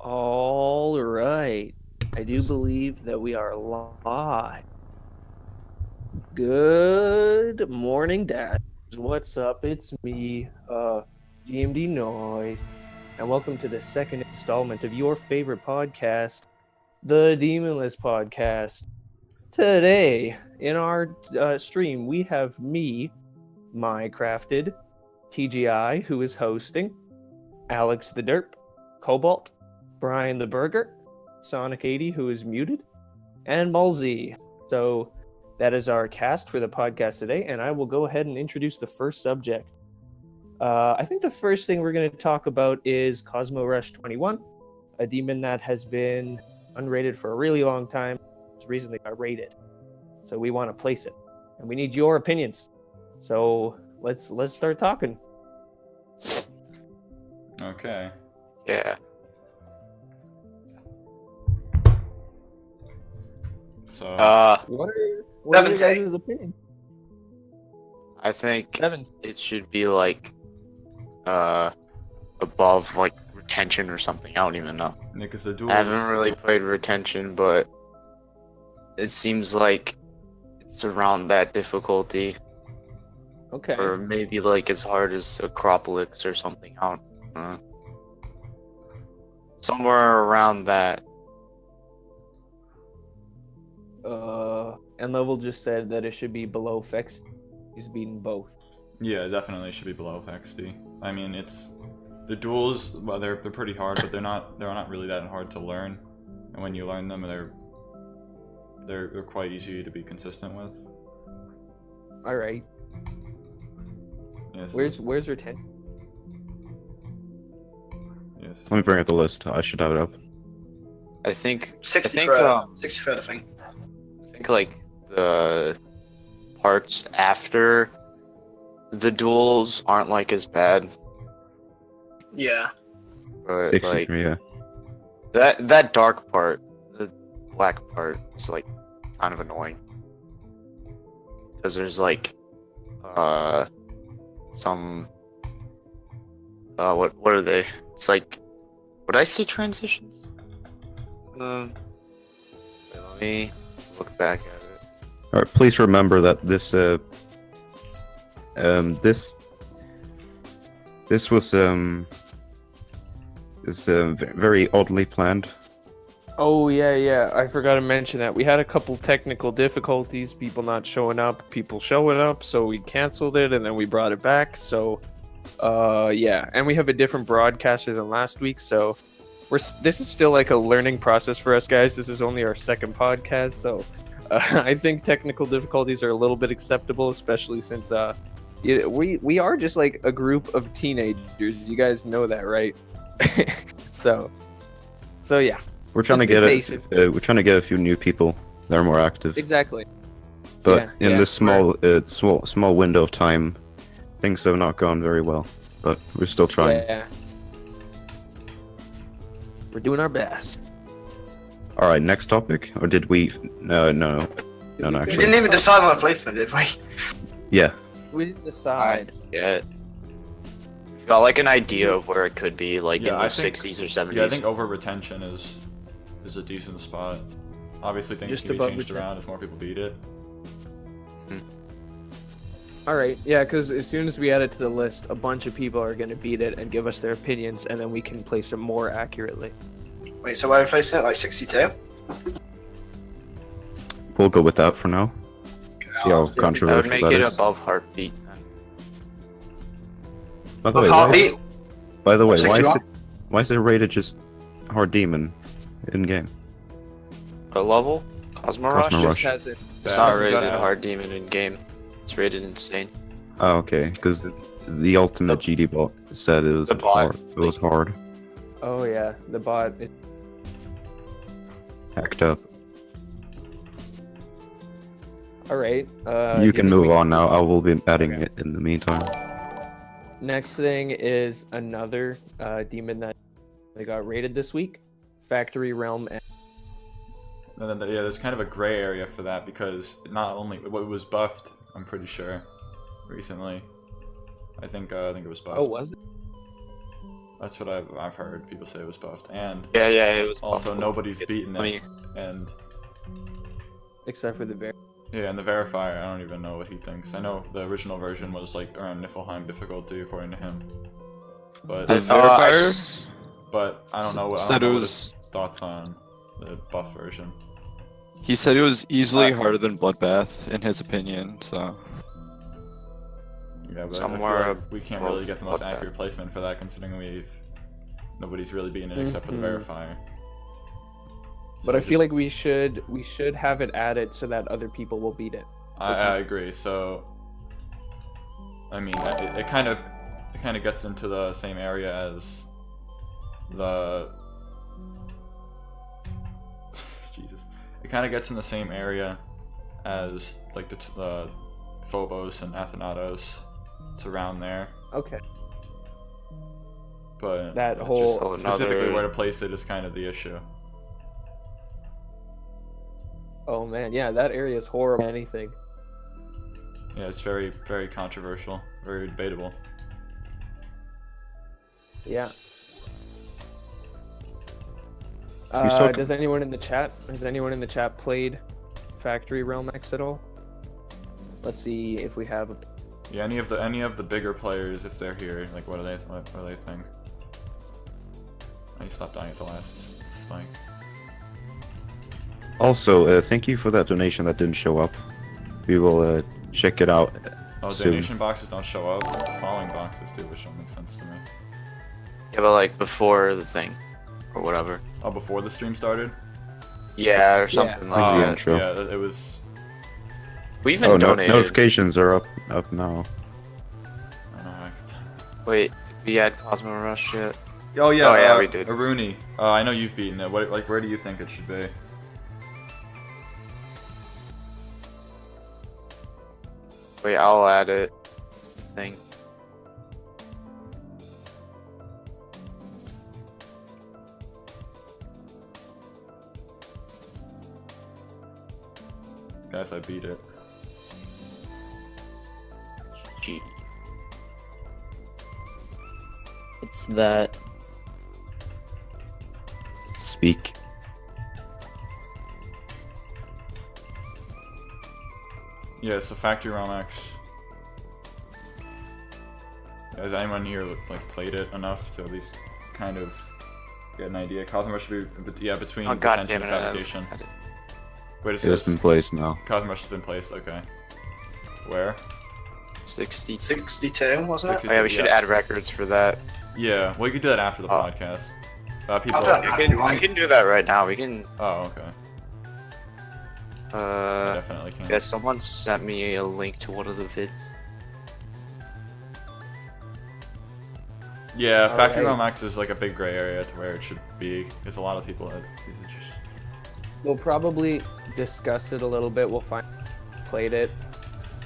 All right. I do believe that we are live. Good morning, Dad. What's up? It's me, GMD Noise, and welcome to the second installment of your favorite podcast, the Demonless Podcast. Today, in our stream, we have me, Minecrafted, TGI, who is hosting, Alex the Derp, Cobalt, Brian the Burger, Sonic 80, who is muted, and Malzy. So that is our cast for the podcast today, and I will go ahead and introduce the first subject. I think the first thing we're going to talk about is Cosmo Rush 21, a demon that has been unrated for a really long time. It's recently got rated, so we want to place it, and we need your opinions. So let's start talking. Okay. Yeah. So. What are your guys' opinions? I think Seven. it should be like above like retention or something. I don't even know. Because the duels. I haven't really played retention, but it seems like it's around that difficulty, Okay. or maybe like as hard as Acropolis or something. I don't know. Somewhere around that. And Level just said that it should be below Fex. He's beaten both. Yeah, definitely should be below XD. I mean, it's the duels. Well, they're pretty hard, but they're not really that hard to learn. And when you learn them, they're quite easy to be consistent with. All right. Yes. Where's retention? Yes. Let me bring up the list. I should have it up. I think 63rd, 63rd, I think. I think like the parts after the duels aren't like as bad. Yeah. But like 63, yeah. that dark part, the black part, is like kind of annoying. Because there's like some what are they? It's like, would I say transitions? Let me look back at it. All right, please remember that this was very oddly planned. Oh yeah. I forgot to mention that we had a couple technical difficulties. People not showing up, people showing up, so we canceled it and then we brought it back. So, yeah, and we have a different broadcaster than last week. So, this is still like a learning process for us guys. This is only our second podcast, so I think technical difficulties are a little bit acceptable, especially since we are just like a group of teenagers. You guys know that, right? so yeah. We're trying to Just get we're trying to get a few new people that are more active. Exactly. But Yeah, in this small window of time, things have not gone very well. But we're still trying. Yeah. We're doing our best. All right, next topic. Or did we? No. We Actually, didn't even decide on a placement, did we? yeah. We didn't decide. Yeah. We've got like an idea of where it could be, like Yeah, in the I think- 60s or 70s. Yeah, I think over retention is a decent spot. Obviously, things Just can be above changed retention. around as more people beat it. All right. Yeah, because as soon as we add it to the list, a bunch of people are going to beat it and give us their opinions, and then we can place it more accurately. Wait, so where are we placing it? Like 62? We'll go with that for now. See how I would controversial make that it is. above heartbeat. By the Of way, heartbeat? why is 61? it rated just hard demon in game? What level? Cosmo Rush? Cosmo Rush. Just has it. It's not Hasn't rated got it. hard demon in game. It's rated insane. Oh, okay. Because the ultimate GD bot said it was The bot. hard. It was hard, Oh yeah, the bot. hacked up. All right. You can think move we- on now. I will be adding Okay. it in the meantime. Next thing is another demon that they got rated this week, Factory Realm. And then yeah, there's kind of a gray area for that because not only it was buffed, I'm pretty sure, recently. I think it was buffed. Oh, was it? That's what I've heard people say it was buffed, and Yeah, it was. also awful. nobody's beaten I mean, it. And Except for the bear. yeah, and the verifier, I don't even know what he thinks. I know the original version was like around Niflheim difficulty according to him, but The I verifier s- but I don't know what said it his was. thoughts on the buff version. He said it was easily harder than Bloodbath, in his opinion. So Yeah, but I Somewhere feel like we can't really above get the most Bloodbath. accurate placement for that, considering nobody's really beaten it except for the Mhm. verifier. But So I feel just- like we should have it added so that other people will beat it. I agree. So, I mean, it kind of gets into the same area as the Jesus. It kind of gets in the same area as like the Phobos and Athanatos. It's around there, Okay. but That it's whole- just So specifically another- where to place it is kind of the issue. Oh man, yeah, that area is horrible. Anything. Yeah, it's very, very controversial, very debatable. Yeah. You still- Does anyone in the chat? Has anyone in the chat played Factory Realm X at all? Let's see if we have. Yeah, any of the bigger players, if they're here, like what do they think? I stopped dying at the last spike. Also, thank you for that donation that didn't show up. We will check it out Oh, soon. donation boxes don't show up. The following boxes do, which don't make sense to me. Yeah, but like before the thing, or whatever. Oh, before the stream started? Yeah, or something Like like the that. intro. Yeah, it was. We even Oh, donated. notifications are up now. I don't know. Wait, did we add Cosmo Rush yet? Oh yeah, Oh, yeah, we did. Aruni. I know you've beaten it. Where do you think it should be? Wait, I'll add it. Thing. Guys, I beat it. Gee. It's that. Speak. Yeah, so Factory Realm X. Has anyone here like played it enough to at least kind of get an idea? Cosmo should be between Oh god retention damn and it! I was- fabrication. Wait, It has been placed now. Cosmo Rush has been placed. Okay. Where? 60. 62, wasn't it? 60. Oh yeah, we should add records for that. Yeah, well, you could do that after the Oh. podcast. People. I'll do it. I can do that right now. We can. Oh, okay. I definitely can. Yeah, someone sent me a link to one of the vids. Yeah, Factory Alright. Realm X is like a big gray area to where it should be. There's a lot of people that is interested. We'll probably discuss it a little bit. We'll played it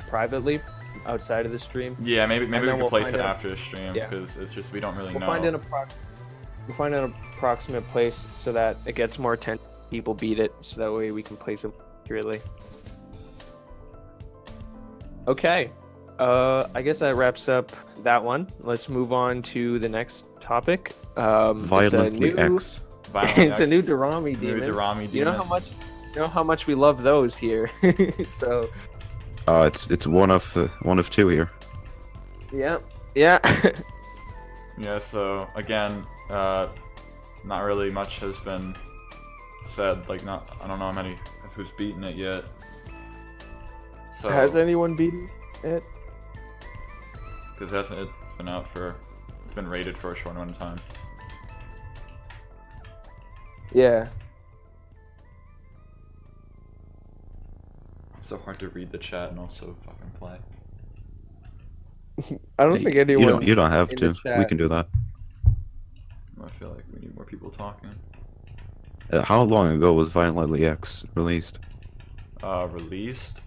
privately outside of the stream. Yeah, maybe then we can we'll place find it out- after the stream Yeah. because it's just we don't really We'll know. find an approximate place so that it gets more attention. People beat it, so that way we can place it accurately. Okay, I guess that wraps up that one. Let's move on to the next topic. Violently it's a new, X. Violently it's a X, new Durami new demon. Rami You know demon. how much we love those here. So It's one of two here. yeah. Yeah, so again, not really much has been said. Like, I don't know how many who's beaten it yet. So Has anyone beaten it? because it's been rated for a short amount of time. Yeah. It's so hard to read the chat and also fucking play. I don't think anyone. You don't have in to. the chat- We can do that. I feel like we need more people talking. How long ago was Violently X released? Released.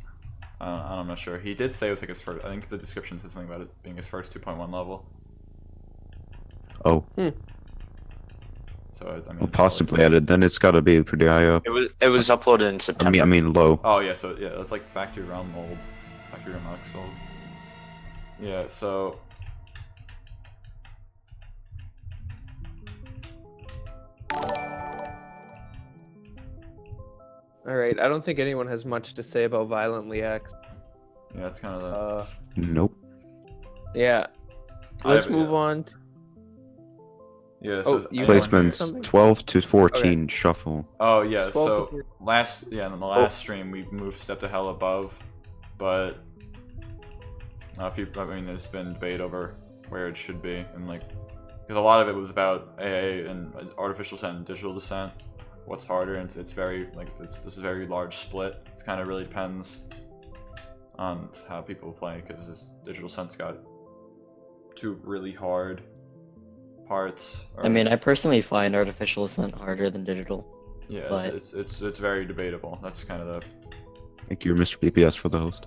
I'm not sure. He did say it was like his first. I think the description said something about it being his first 2.1 level. Oh, So I mean, well, it's possibly probably- added. Then it's got to be pretty high up. It was uploaded in September. I mean low. Oh yeah, so yeah, that's like Factory Realm old, Factory Realm X old. Yeah, so All right. I don't think anyone has much to say about Violently X. yeah, it's kind of the. Nope. Yeah. I Let's have- move yeah. on. Yeah, it Oh, says you anyone have here- something? Placements 12 to 14 shuffle. Oh yeah, 12 to so 14. in the last stream we moved Step to Hell above, but I mean, there's been debate over where it should be, and like, because a lot of it was about AA and artificial descent and digital descent. What's harder, and it's very like this very large split. It kind of really depends on how people play, because this digital descent's got two really hard parts. I mean, I personally find artificial ascent harder than digital. yeah, but- it's very debatable. That's kind of the. Thank you, Mr. BPS, for the host.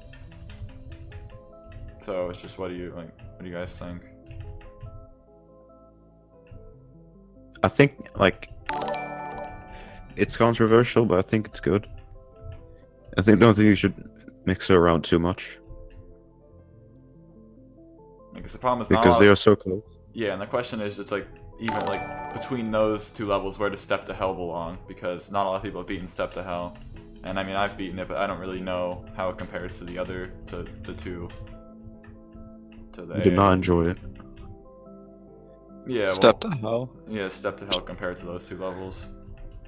So it's just what do you guys think? I think, like, it's controversial, but I think it's good. Don't think you should mix it around too much, Because the problem is not a because lot they of- are so close. Yeah, and the question is, it's like, even like between those two levels, where does Step to Hell belong? Because not a lot of people have beaten Step to Hell. And I mean, I've beaten it, but I don't really know how it compares to the other, to the two. I did not enjoy it. Yeah, Step to Hell. Yeah, Step to Hell compared to those two levels.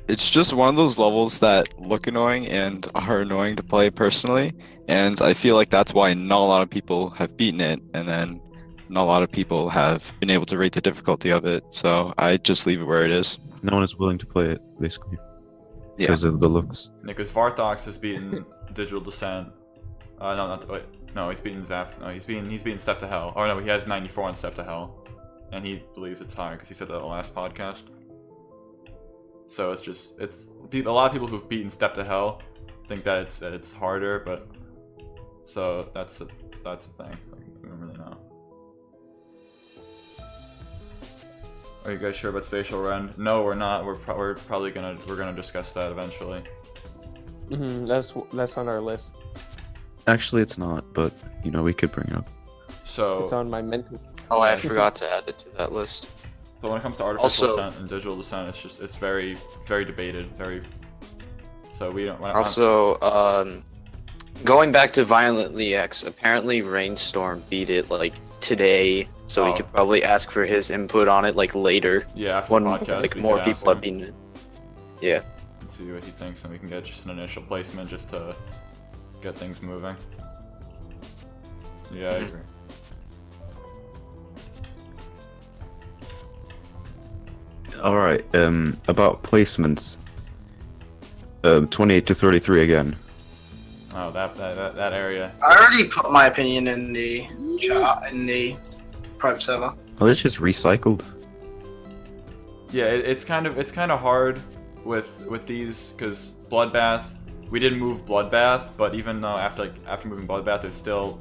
It's just one of those levels that look annoying and are annoying to play personally, and I feel like that's why not a lot of people have beaten it, and then not a lot of people have been able to rate the difficulty of it, so I just leave it where it is. No one is willing to play it, basically. Yeah. Because of the looks. Because Varthox has beaten Digital Descent. No, not wait. No, he's beaten Zap. No, he's beaten Step to Hell. Oh no, he has 94 on Step to Hell, and he believes it's higher because he said that in the last podcast. So it's a lot of people who've beaten Step to Hell think that it's harder, but so that's the thing. Like, we don't really know. Are you guys sure about Spatial Rend? No, we're not. We're probably gonna discuss that eventually. That's on our list. Actually, it's not, but you know, we could bring it up. So It's on my mental. Oh, I forgot to add it to that list. So when it comes to artificial Also- descent and digital descent, it's very debated. So we don't. Also, going back to Violently X, apparently Rainstorm beat it like today, so we Oh. could probably ask for his input on it like later Yeah, after when the podcast, like we more could ask people have him beaten it. Yeah. and see what he thinks, and we can get just an initial placement just to get things moving. Yeah, I agree. Alright, about placements. 28 to 33 again. Oh, that area. I already put my opinion in the chat in the private server. Well, it's just recycled. Yeah, it's kind of hard with these because Bloodbath. We didn't move Bloodbath, but even though after moving Bloodbath, there's still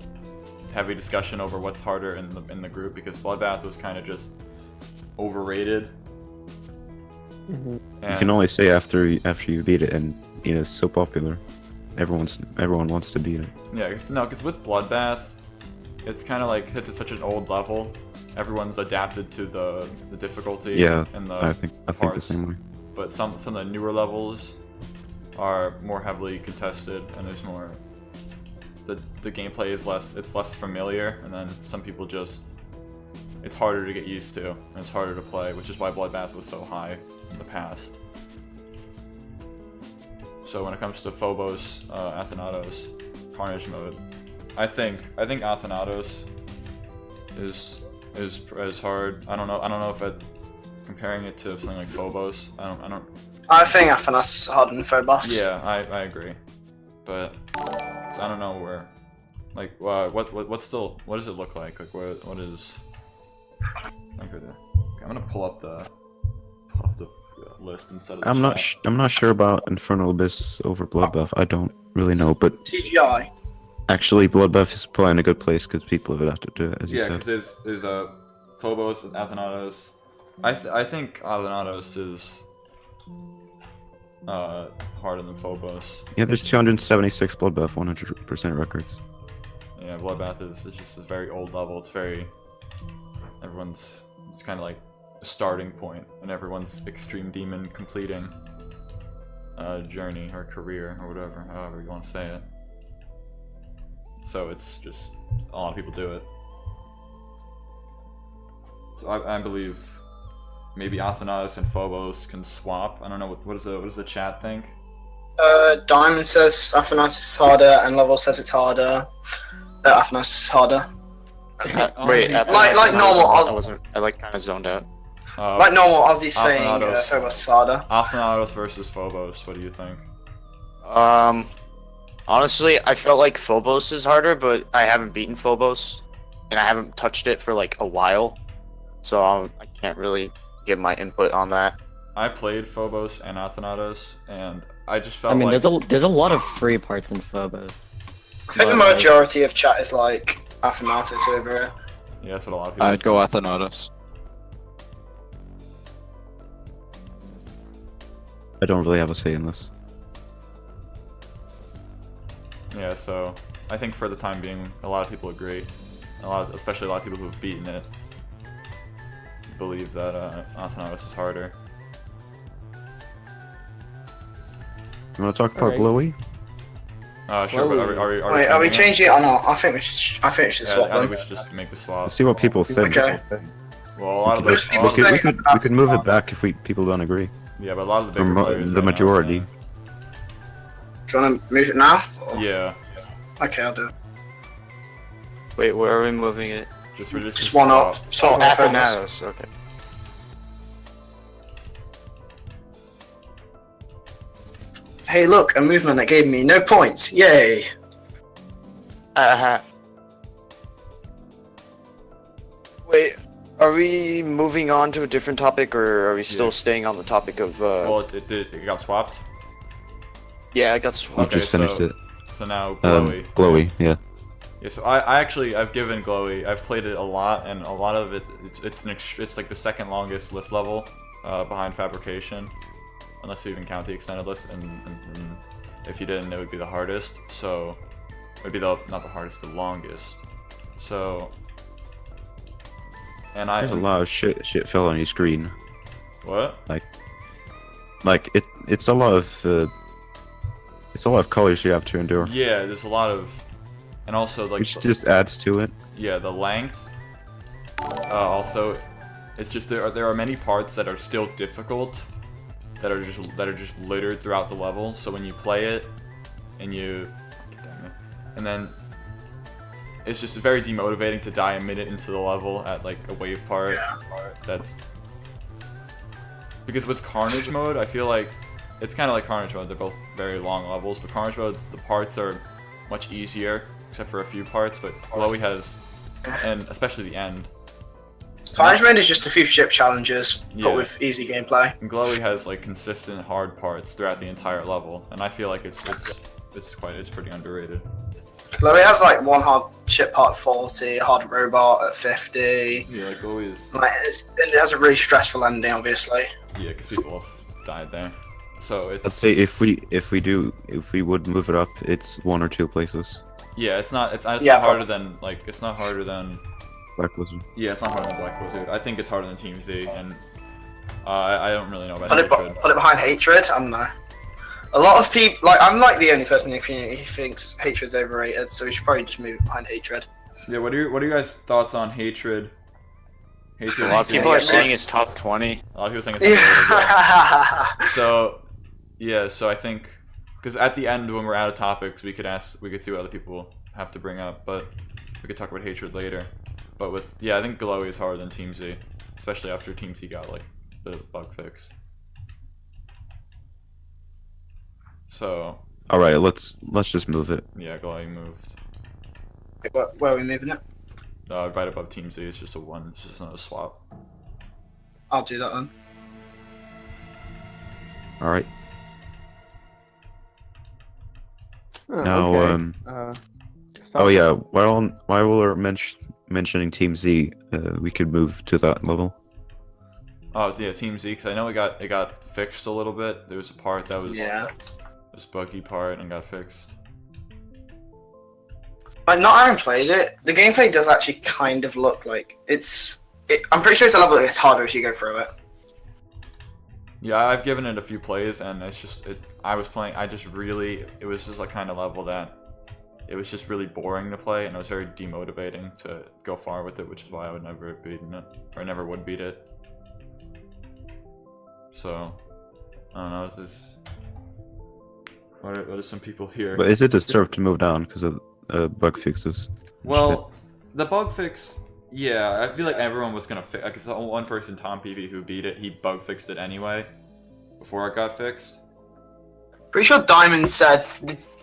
heavy discussion over what's harder in the group because Bloodbath was kind of just overrated. Mm-hmm. You can only say after you beat it, and you know it's so popular. Everyone wants to beat it. Yeah, no, because with Bloodbath, it's kind of like it's at such an old level. Everyone's adapted to the difficulty. Yeah, and the I think the parts. same way. But some of the newer levels are more heavily contested, and there's more. The gameplay is less familiar, and then some people just. It's harder to get used to, and it's harder to play, which is why Bloodbath was so high in the past. So when it comes to Phobos, Athanatos, Carnage mode, I think Athanatos is hard. I don't know if comparing it to something like Phobos. I think Athanas is harder than Phobos. Yeah, I agree, but 'cause I don't know where. Like, what does it look like? Like, what is? Okay, I'm gonna pull up the list instead of the chat. I'm not sure about Infernal Abyss over Bloodbath. I don't really know, but TGI. actually Bloodbath is probably in a good place because people have adapted to it, as you Yeah, said. because there's Phobos and Athanatos. I think Athanatos is harder than Phobos. Yeah, there's 276 Bloodbath 100% records. Yeah, Bloodbath is just a very old level. It's kind of like a starting point, and everyone's extreme demon completing journey or career or whatever, however you want to say it. So it's just a lot of people do it. So I believe maybe Athanatos and Phobos can swap. I don't know what does the chat think? Diamond says Athanas is harder, and Level says it's harder. Athanas is harder. Wait, Like normal I like kind of zoned out. Like normal Aussies saying Athanatos. Phobos is harder. Athanatos versus Phobos. What do you think? Honestly, I felt like Phobos is harder, but I haven't beaten Phobos, and I haven't touched it for like a while, so I can't really give my input on that. I played Phobos and Athanatos, and I just felt I mean, like there's a lot of free parts in Phobos. I think the majority of chat is like Athanatos over it. yeah, that's what a lot of people. I'd go say. Athanatos. I don't really have a say in this. Yeah, so I think for the time being, a lot of people agree. Especially a lot of people who've beaten it. believe that Athanatos is harder. You want to talk about Alright. Glowy? Sure, but are Wait, are we changing it? changing it or not? I think we should. I think we should Yeah, swap I think them. we should just make the swap. Let's see what people think. Okay. Well, a lot of Most the people say We could that's move it harder. back if people don't agree. yeah, but a lot of the Or bigger players. the right now are majority. saying- Do you want to move it now? Or- Yeah, Okay, I'll do it. Wait, where are we moving it? we're Just one up. Swap the Phobos. Athanatos, okay. Hey, look, a movement that gave me no points. Yay! Wait, are we moving on to a different topic, or are we still Yeah. staying on the topic of? Well, it got swapped. Yeah, I got We swapped. Okay, just finished so- it. So now Glowy. Glowy, yeah. Yeah, so I've given Glowy. I've played it a lot, and a lot of it it's like the second longest list level behind Fabrication, unless you even count the extended list. And if you didn't, it would be the hardest. So it would be not the hardest, the longest. So and There's a lot of shit fell on your screen. what? Like it's a lot of colors you have to endure, Yeah, there's a lot of, and also like which just adds to it. yeah, the length. Also, it's just there are many parts that are still difficult, that are just littered throughout the level. So when you play it, and then it's just very demotivating to die a minute into the level at like a wave part. That's because with Carnage mode, I feel like it's kind of like Carnage mode. They're both very long levels, but Carnage mode, the parts are much easier, except for a few parts. But Glowy has, and especially the end. Carnage mode is just a few ship challenges, Yeah. but with easy gameplay. And Glowy has like consistent hard parts throughout the entire level, and I feel like it's pretty underrated. Glowy has like one hard ship part at 40, a hard robot at 50. Yeah, like Glowy is. Like, it has a really stressful ending, obviously. Yeah, because people have died there. So Let's it's say if we would move it up, it's 1 or 2 places. yeah, it's not Yeah, not harder than Black Wizard. yeah, it's not harder than Black Wizard. I think it's harder than Team Z, and I don't really know about Put it, Hatred. put it behind Hatred? I don't know. A lot of people, like, I'm like the only person in the community who thinks Hatred's overrated, so we should probably just move it behind Hatred. Yeah, what are you guys' thoughts on Hatred? Hatred. A lot of people Yeah, are saying it's top 20. A lot of people think it's overrated. Yeah. So, yeah, so I think because at the end when we're out of topics, we could see what other people have to bring up, but we could talk about Hatred later. But I think Glowy is harder than Team Z, especially after Team Z got like the bug fix. So All right, let's just move it. yeah, Glowy moved Where are we moving it? right above Team Z. It's just it's just another swap. I'll do that then. All right. Oh, Now, okay. oh yeah, while we're mentioning Team Z, we could move to that level. Oh yeah, Team Z. Because I know it got fixed a little bit. There was a part that was Yeah. this buggy part and got fixed. Like, not having played it, the gameplay does actually kind of look like I'm pretty sure it's a level that gets harder as you go through it. Yeah, I've given it a few plays, and it's just I was playing. It was just a kind of level that it was just really boring to play, and it was very demotivating to go far with it, which is why I would never have beaten it, or I never would beat it. So I don't know. What are some people here? But is it deserved to move down because of bug fixes? Well, the bug fix. Yeah, I feel like everyone was gonna fix. Because the one person, Tom PV, who beat it, he bug fixed it anyway before it got fixed. Pretty sure Diamond said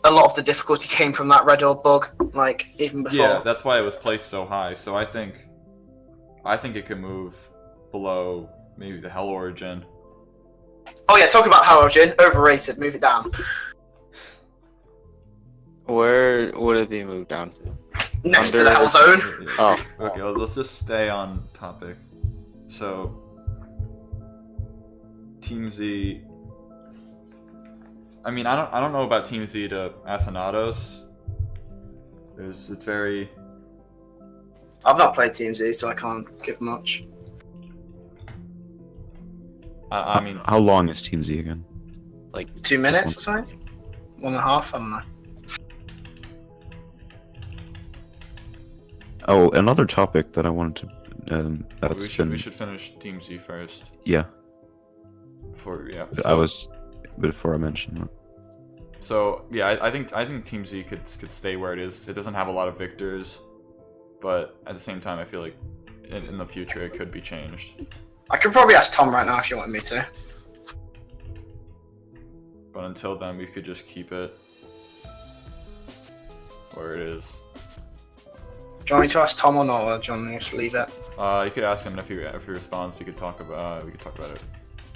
a lot of the difficulty came from that red orb bug, like, even before. Yeah, that's why it was placed so high. So I think it could move below maybe the Hell Origin. Oh yeah, talk about Hell Origin, overrated, move it down. Where would it be moved down to? Next to Under- the Hell Zone. Oh. Okay, well, let's just stay on topic. So, Team Z. I mean, I don't know about Team Z to Athanatos. It's very. I've not played Team Z, so I can't give much. I mean, How long is Team Z again? Like 2 minutes or something? 1.5, I don't know. Oh, another topic that I wanted to. That's we should finish Team Z first. Yeah, Yeah. before I mention that. So yeah, I think Team Z could stay where it is. It doesn't have a lot of victors, but at the same time, I feel like in the future it could be changed. I could probably ask Tom right now if you want me to. But until then, we could just keep it where it is. Do you want me to ask Tom or not, or do you want me to just leave it? You could ask him, and if he responds, we could talk about it.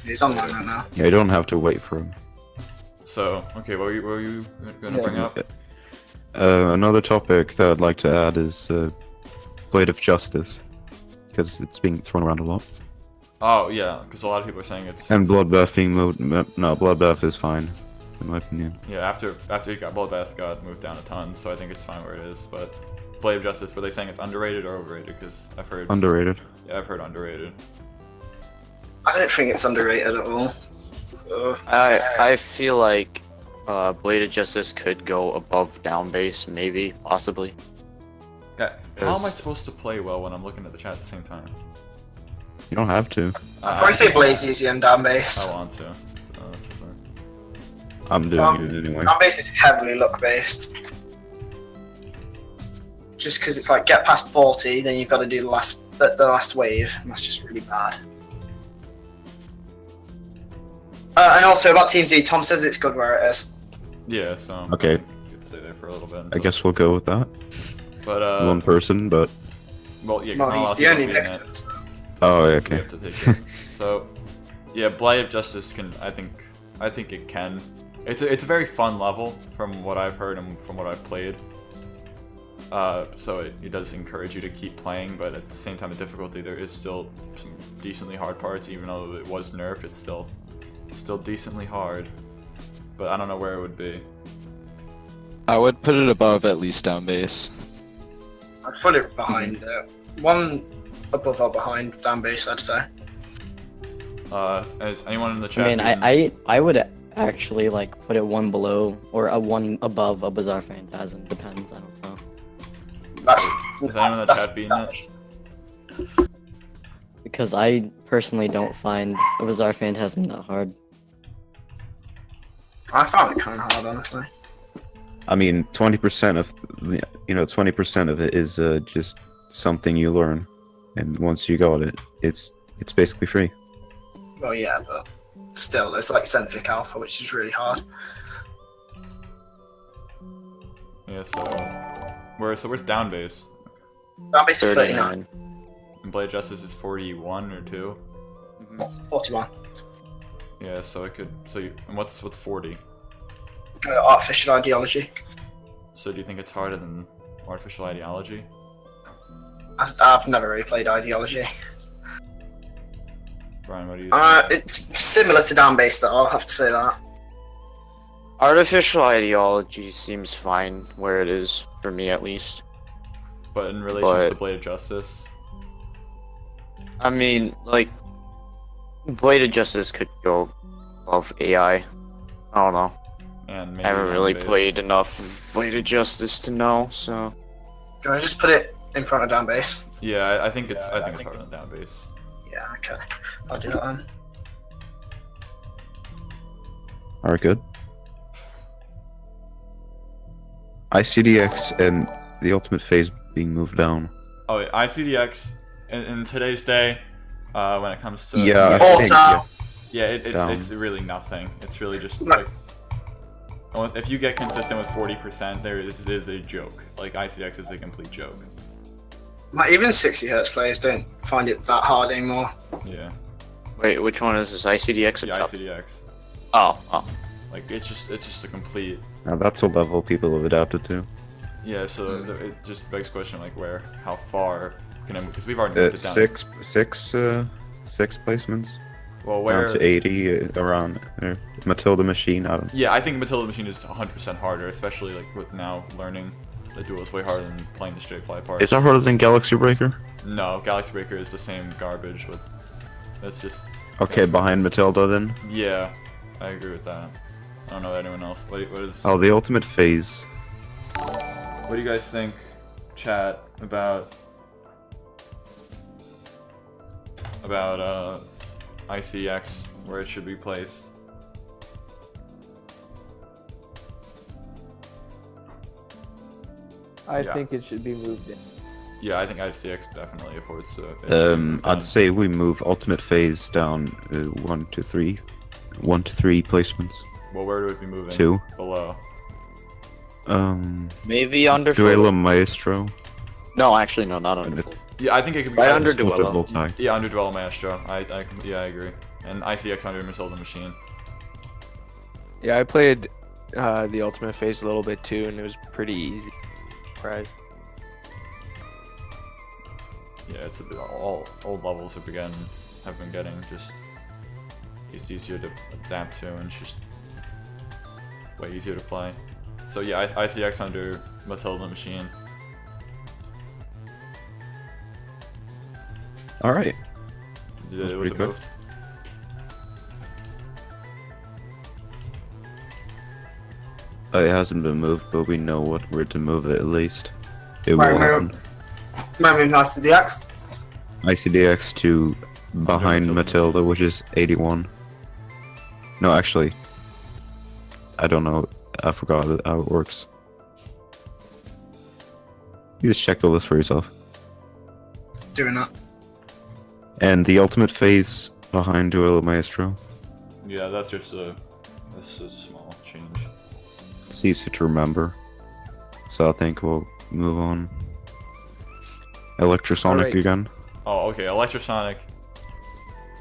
He's online right now. Yeah, you don't have to wait for him. So okay, what were you gonna bring up? Another topic that I'd like to add is Blade of Justice, because it's being thrown around a lot. Oh yeah, because a lot of people are saying it's And Bloodbath being moved. No, Bloodbath is fine, in my opinion. yeah. After Bloodbath got moved down a ton, so I think it's fine where it is. But Blade of Justice, were they saying it's underrated or overrated? Because I've heard Underrated. Yeah, I've heard underrated. I don't think it's underrated at all. I feel like Blade of Justice could go above down base, maybe, possibly. Yeah, how am I Because- supposed to play well when I'm looking at the chat at the same time? You don't have to. I'd probably say Blaze easy and down base. I want to. That's the thing. I'm doing it anyway. Down base is heavily luck based. Just because it's like get past 40, then you've got to do the last wave, and that's just really bad. And also about Team Z, Tom says it's good where it is. Yeah, so Okay. you could stay there for a little bit. I guess we'll go with that. But One person, but well, yeah, 'cause Well, not a lot he's of the people only being it. victim. So. oh, We okay. have to take it. So, yeah, Blade of Justice can. I think it can. It's a very fun level from what I've heard and from what I've played. So it does encourage you to keep playing, but at the same time, the difficulty there is still some decently hard parts. Even though it was nerfed, it's still decently hard. But I don't know where it would be. I would put it above at least down base. I'd put it behind. One above or behind down base, I'd say. Is anyone in the I chat? mean, I would actually like put it one below or a one above a Bizarre Phantasm. Depends. I don't know. That's. Is anyone in the that's- chat beating it? Because I personally don't find a Bizarre Phantasm that hard. I found it kind of hard, honestly. I mean, 20% of 20% of it is just something you learn, and once you got it, it's basically free. Well, yeah, but still, it's like Centric Alpha, which is really hard. Yeah. So where's down base? Down base is 39. 39. And Blade of Justice is 41 or 2. 41. Yeah. So it could. And what's 40? Artificial ideology. So do you think it's harder than Artificial Ideology? I've never really played ideology. Brian, what do you think? It's similar to down base, though. I'll have to say that. Artificial ideology seems fine where it is, for me at least. But in relation to but- Blade of Justice, I mean, like, Blade of Justice could go above AI. I don't know. and maybe I haven't really down base. played enough of Blade of Justice to know, so. Do you want to just put it in front of down base? Yeah, I think it's harder than down base. Yeah, okay. I'll do that then. All right, good. ICDX and the Ultimate Phase being moved down. Oh, yeah, ICDX in today's day, when it comes to Yeah, I Also- think, yeah. yeah, Down. it's really nothing. It's really just No. like if you get consistent with 40%, this is a joke. Like ICDX is a complete joke. Like, even 60 Hz players don't find it that hard anymore. Yeah, Wait, which one is this? ICDX or yeah, top? ICDX. Oh. Like it's just a complete. Now that's a level people have adapted to. Yeah, so it just begs the question like how far can it? Because we've already moved it down. Six placements Well, where? down to 80 around there. Matilda Machine. I don't. Yeah, I think Matilda Machine is 100% harder, especially like with now learning the duel is way harder than playing the straight fly parts. Is that harder than Galaxy Breaker? No, Galaxy Breaker is the same garbage with. That's just Okay, behind Matilda then. Yeah, I agree with that. I don't know anyone else. What is? Oh, the Ultimate Phase. What do you guys think, chat, about ICX, where it should be placed? I Yeah. think it should be moved in. Yeah, I think ICX definitely affords to. I'd say we move Ultimate Phase down 1 to 3. 1 to 3 placements. Well, where would it be moving? 2. Below. Maybe under Duelo Maestro. No, actually, no, not under. Yeah, I think it could be Right under Split Duello. multi. Yeah, under Duello Maestro. I agree. And ICX under Matilda Machine. Yeah, I played the Ultimate Phase a little bit too, and it was pretty easy. Surprised. Yeah, it's all old levels have been getting just. It's easier to adapt to, and it's just way easier to play. So yeah, ICX under Matilda Machine. All right. Was That's it pretty good. moved? It hasn't been moved, but we know where to move it at least. It Right, will right. happen. Might move nice to the X. ICDX to behind Matilda. Matilda, which is 81. No, actually, I don't know. I forgot how it works. You just check the list for yourself. Doing that. And the Ultimate Phase behind Duelo Maestro. Yeah, that's just a small change. It's easy to remember. So I think we'll move on. Electrosonic Alright. again. Oh, okay. Electrosonic,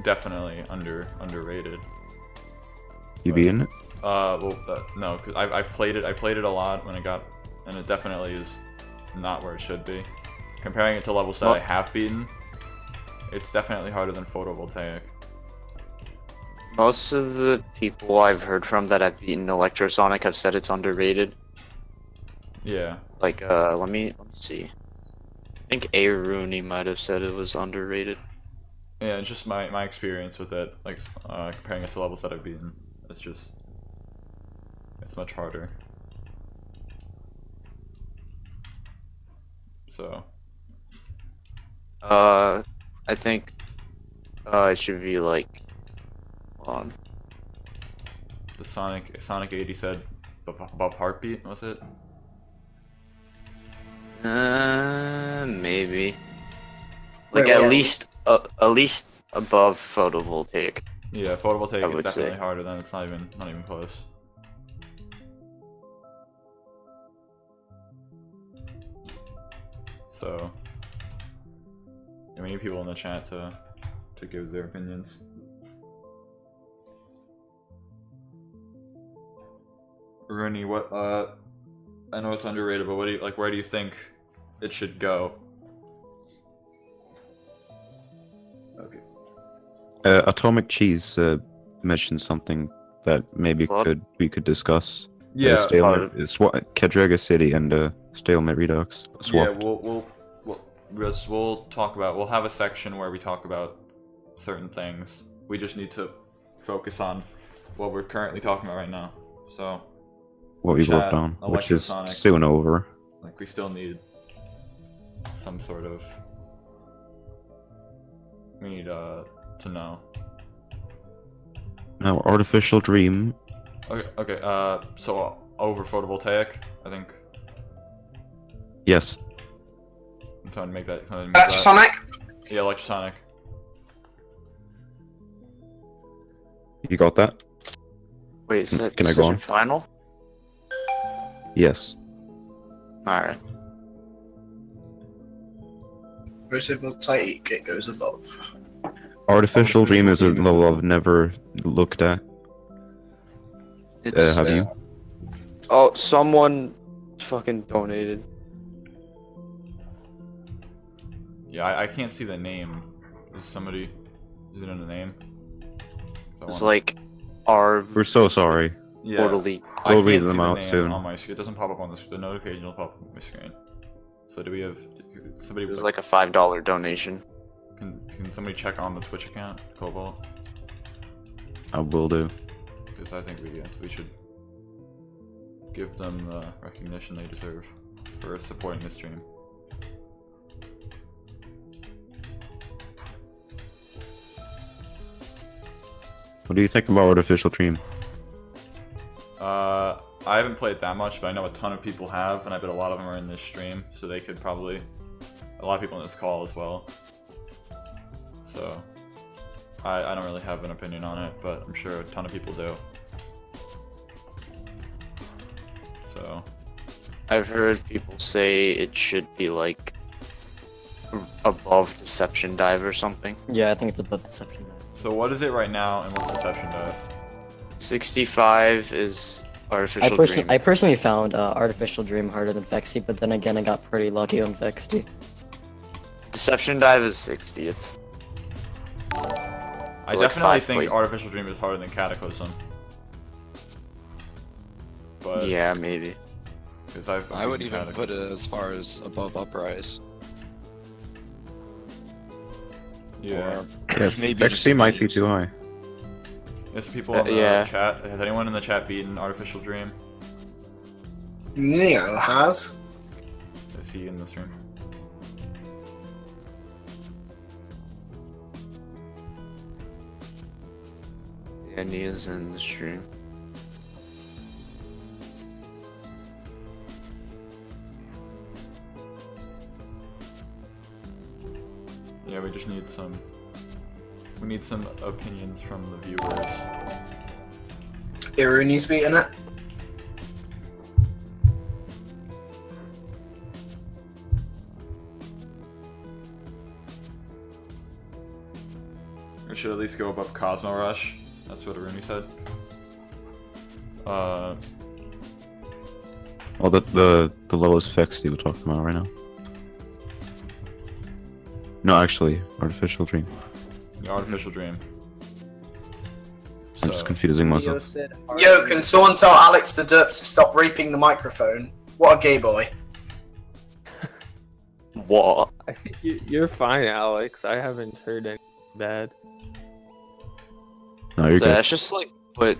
definitely underrated. You be in it? No, because I've played it. I played it a lot when it got, and it definitely is not where it should be. Comparing it to levels that I have beaten, it's definitely harder than photovoltaic. Most of the people I've heard from that have beaten Electrosonic have said it's underrated. Yeah. Like, let me see. I think A. Rooney might have said it was underrated. Yeah, it's just my experience with it, like comparing it to levels that I've beaten. It's much harder. So. I think, it should be like, hold on. The Sonic 80 said above Heartbeat, was it? Maybe. Like Wait, at what? least above photovoltaic. Yeah, photovoltaic I is would definitely say. harder than it's not even close. So we need people in the chat to give their opinions. Rooney, what I know it's underrated, but what do you like? Where do you think it should go? Okay. Atomic Cheese mentioned something that maybe What? we could discuss. Yeah. Stalemate, Cadrega City and Stalemate Redux. Yeah, Swapped. we'll talk about. We'll have a section where we talk about certain things. We just need to focus on what we're currently talking about right now. So, What we chat, worked on, which is Electrosonic. soon over. like, we still need some sort of. We need to know. Now, Artificial Dream. Okay. So over photovoltaic, I think. Yes. I'm trying to make that. Trying to make that. Sonic. Yeah, electrosonic. You got that? Wait, is that Can I go decision on? final? Yes. Alright. Photovoltaic, it goes above. Artificial Dream is a level I've never looked at. It's, Have you? Oh, someone fucking donated. Yeah, I can't see the name. Is somebody? Is it in the name? It's like our We're so sorry. Yeah. totally. I We'll can't read see them the out name soon. on my screen. It doesn't pop up on the notification will pop up on my screen. So do we have somebody? It was like a $5 donation. Can somebody check on the Twitch account, Cobalt? I will do. Because I think we should give them the recognition they deserve for supporting the stream. What do you think about Artificial Dream? I haven't played that much, but I know a ton of people have, and I bet a lot of them are in this stream, so they could probably... A lot of people in this call as well. So, I don't really have an opinion on it, but I'm sure a ton of people do. So... I've heard people say it should be like above Deception Dive or something. Yeah, I think it's above Deception Dive. So what is it right now, and what's Deception Dive? 65 is Artificial Dream. I personally found Artificial Dream harder than Fexy, but then again, I got pretty lucky on Fexy. Deception Dive is 60th. I Like definitely 5 think places. Artificial Dream is harder than Cataclysm. But Yeah, maybe. because I would even put it as far as above Uprise. Yeah. Or Yeah, maybe Fexy just might be too high. There's some people in the yeah. chat. Has anyone in the chat beaten Artificial Dream? Neo has. Is he in this room? Yeah, Nia's in the stream. Yeah, we just need some. We need some opinions from the viewers. Iruni's beating it. We should at least go above Cosmo Rush. That's what Aruni said. Well, the lowest Fexy we're talking about right now. No, actually, Artificial Dream. The Artificial Dream. I'm just confusing Neo myself. said Yo, can someone tell Alex the Derp to stop raping the microphone? What a gay boy. What? I think you're fine, Alex. I haven't heard anything bad. No, you're So good. that's just like put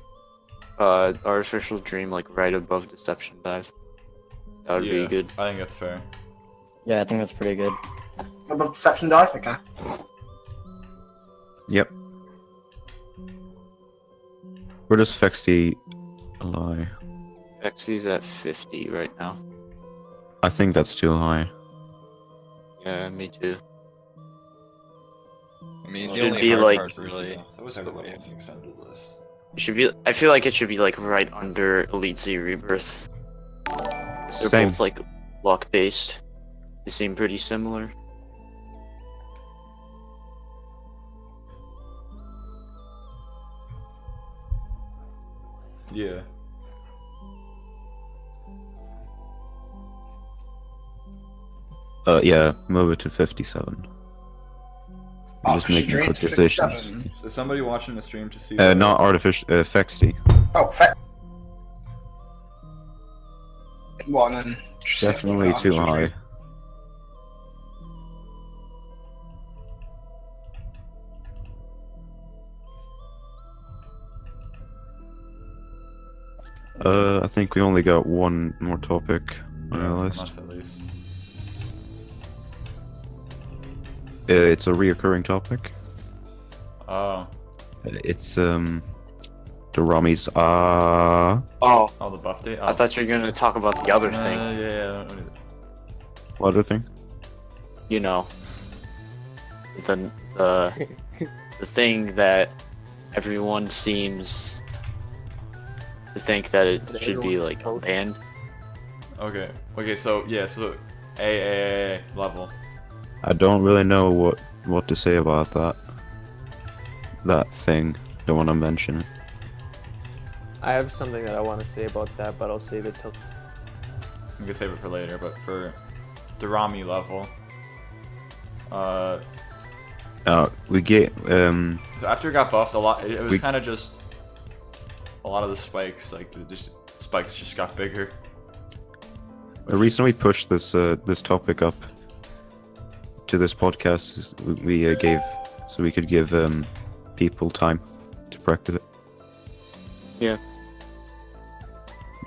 Artificial Dream like right above Deception Dive. That would be good. I think that's fair. Yeah, I think that's pretty good. Above Deception Dive? Okay. Yep. Where does Fexy lie? Xy's at 50 right now. I think that's too high. Yeah, me too. I mean, Should the only be hard like- part really So what's is the everybody wave. on the extended list? It should be. I feel like it should be like right under Elite Z Rebirth. They're Same. both like luck based. They seem pretty similar. Yeah. Yeah, move it to 57. I'm just Artificial making Dream quick to decisions. 57. Is somebody watching the stream to see? Not artificial, Fexy. Oh, What, and then Definitely 60 for too Artificial high. Dream. I think we only got one more topic on Yeah, our from list. us at least. It's a reoccurring topic. Oh. It's the Rami's Oh, Oh, the buff date. Oh. I thought you were gonna talk about the other thing. Yeah. what other thing? You know, the the thing that everyone seems to think that it That should be everyone's like banned. Okay. Okay. So yeah. So AAA level. I don't really know what to say about that. That thing. Don't want to mention it. I have something that I want to say about that, but I'll save it till. I'm gonna save it for later. But for the Rami level, We get so after it got buffed a lot, it was We- kind of just a lot of the spikes. Like spikes just got bigger. the reason we pushed this this topic up to this podcast is we gave so we could give people time to practice it. Yeah.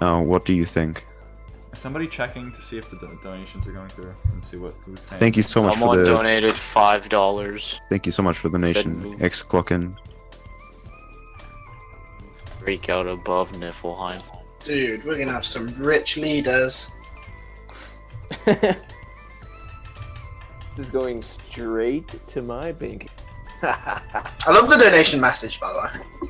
Now, what do you think? Is somebody checking to see if the donations are going through and see what who's saying? Thank you so much Someone for the. donated $5. Thank you so much for the Said donation. move. X clocking. Breakout above Niflheim. Dude, we're gonna have some rich leaders. This is going straight to my bank. I love the donation message, by the way.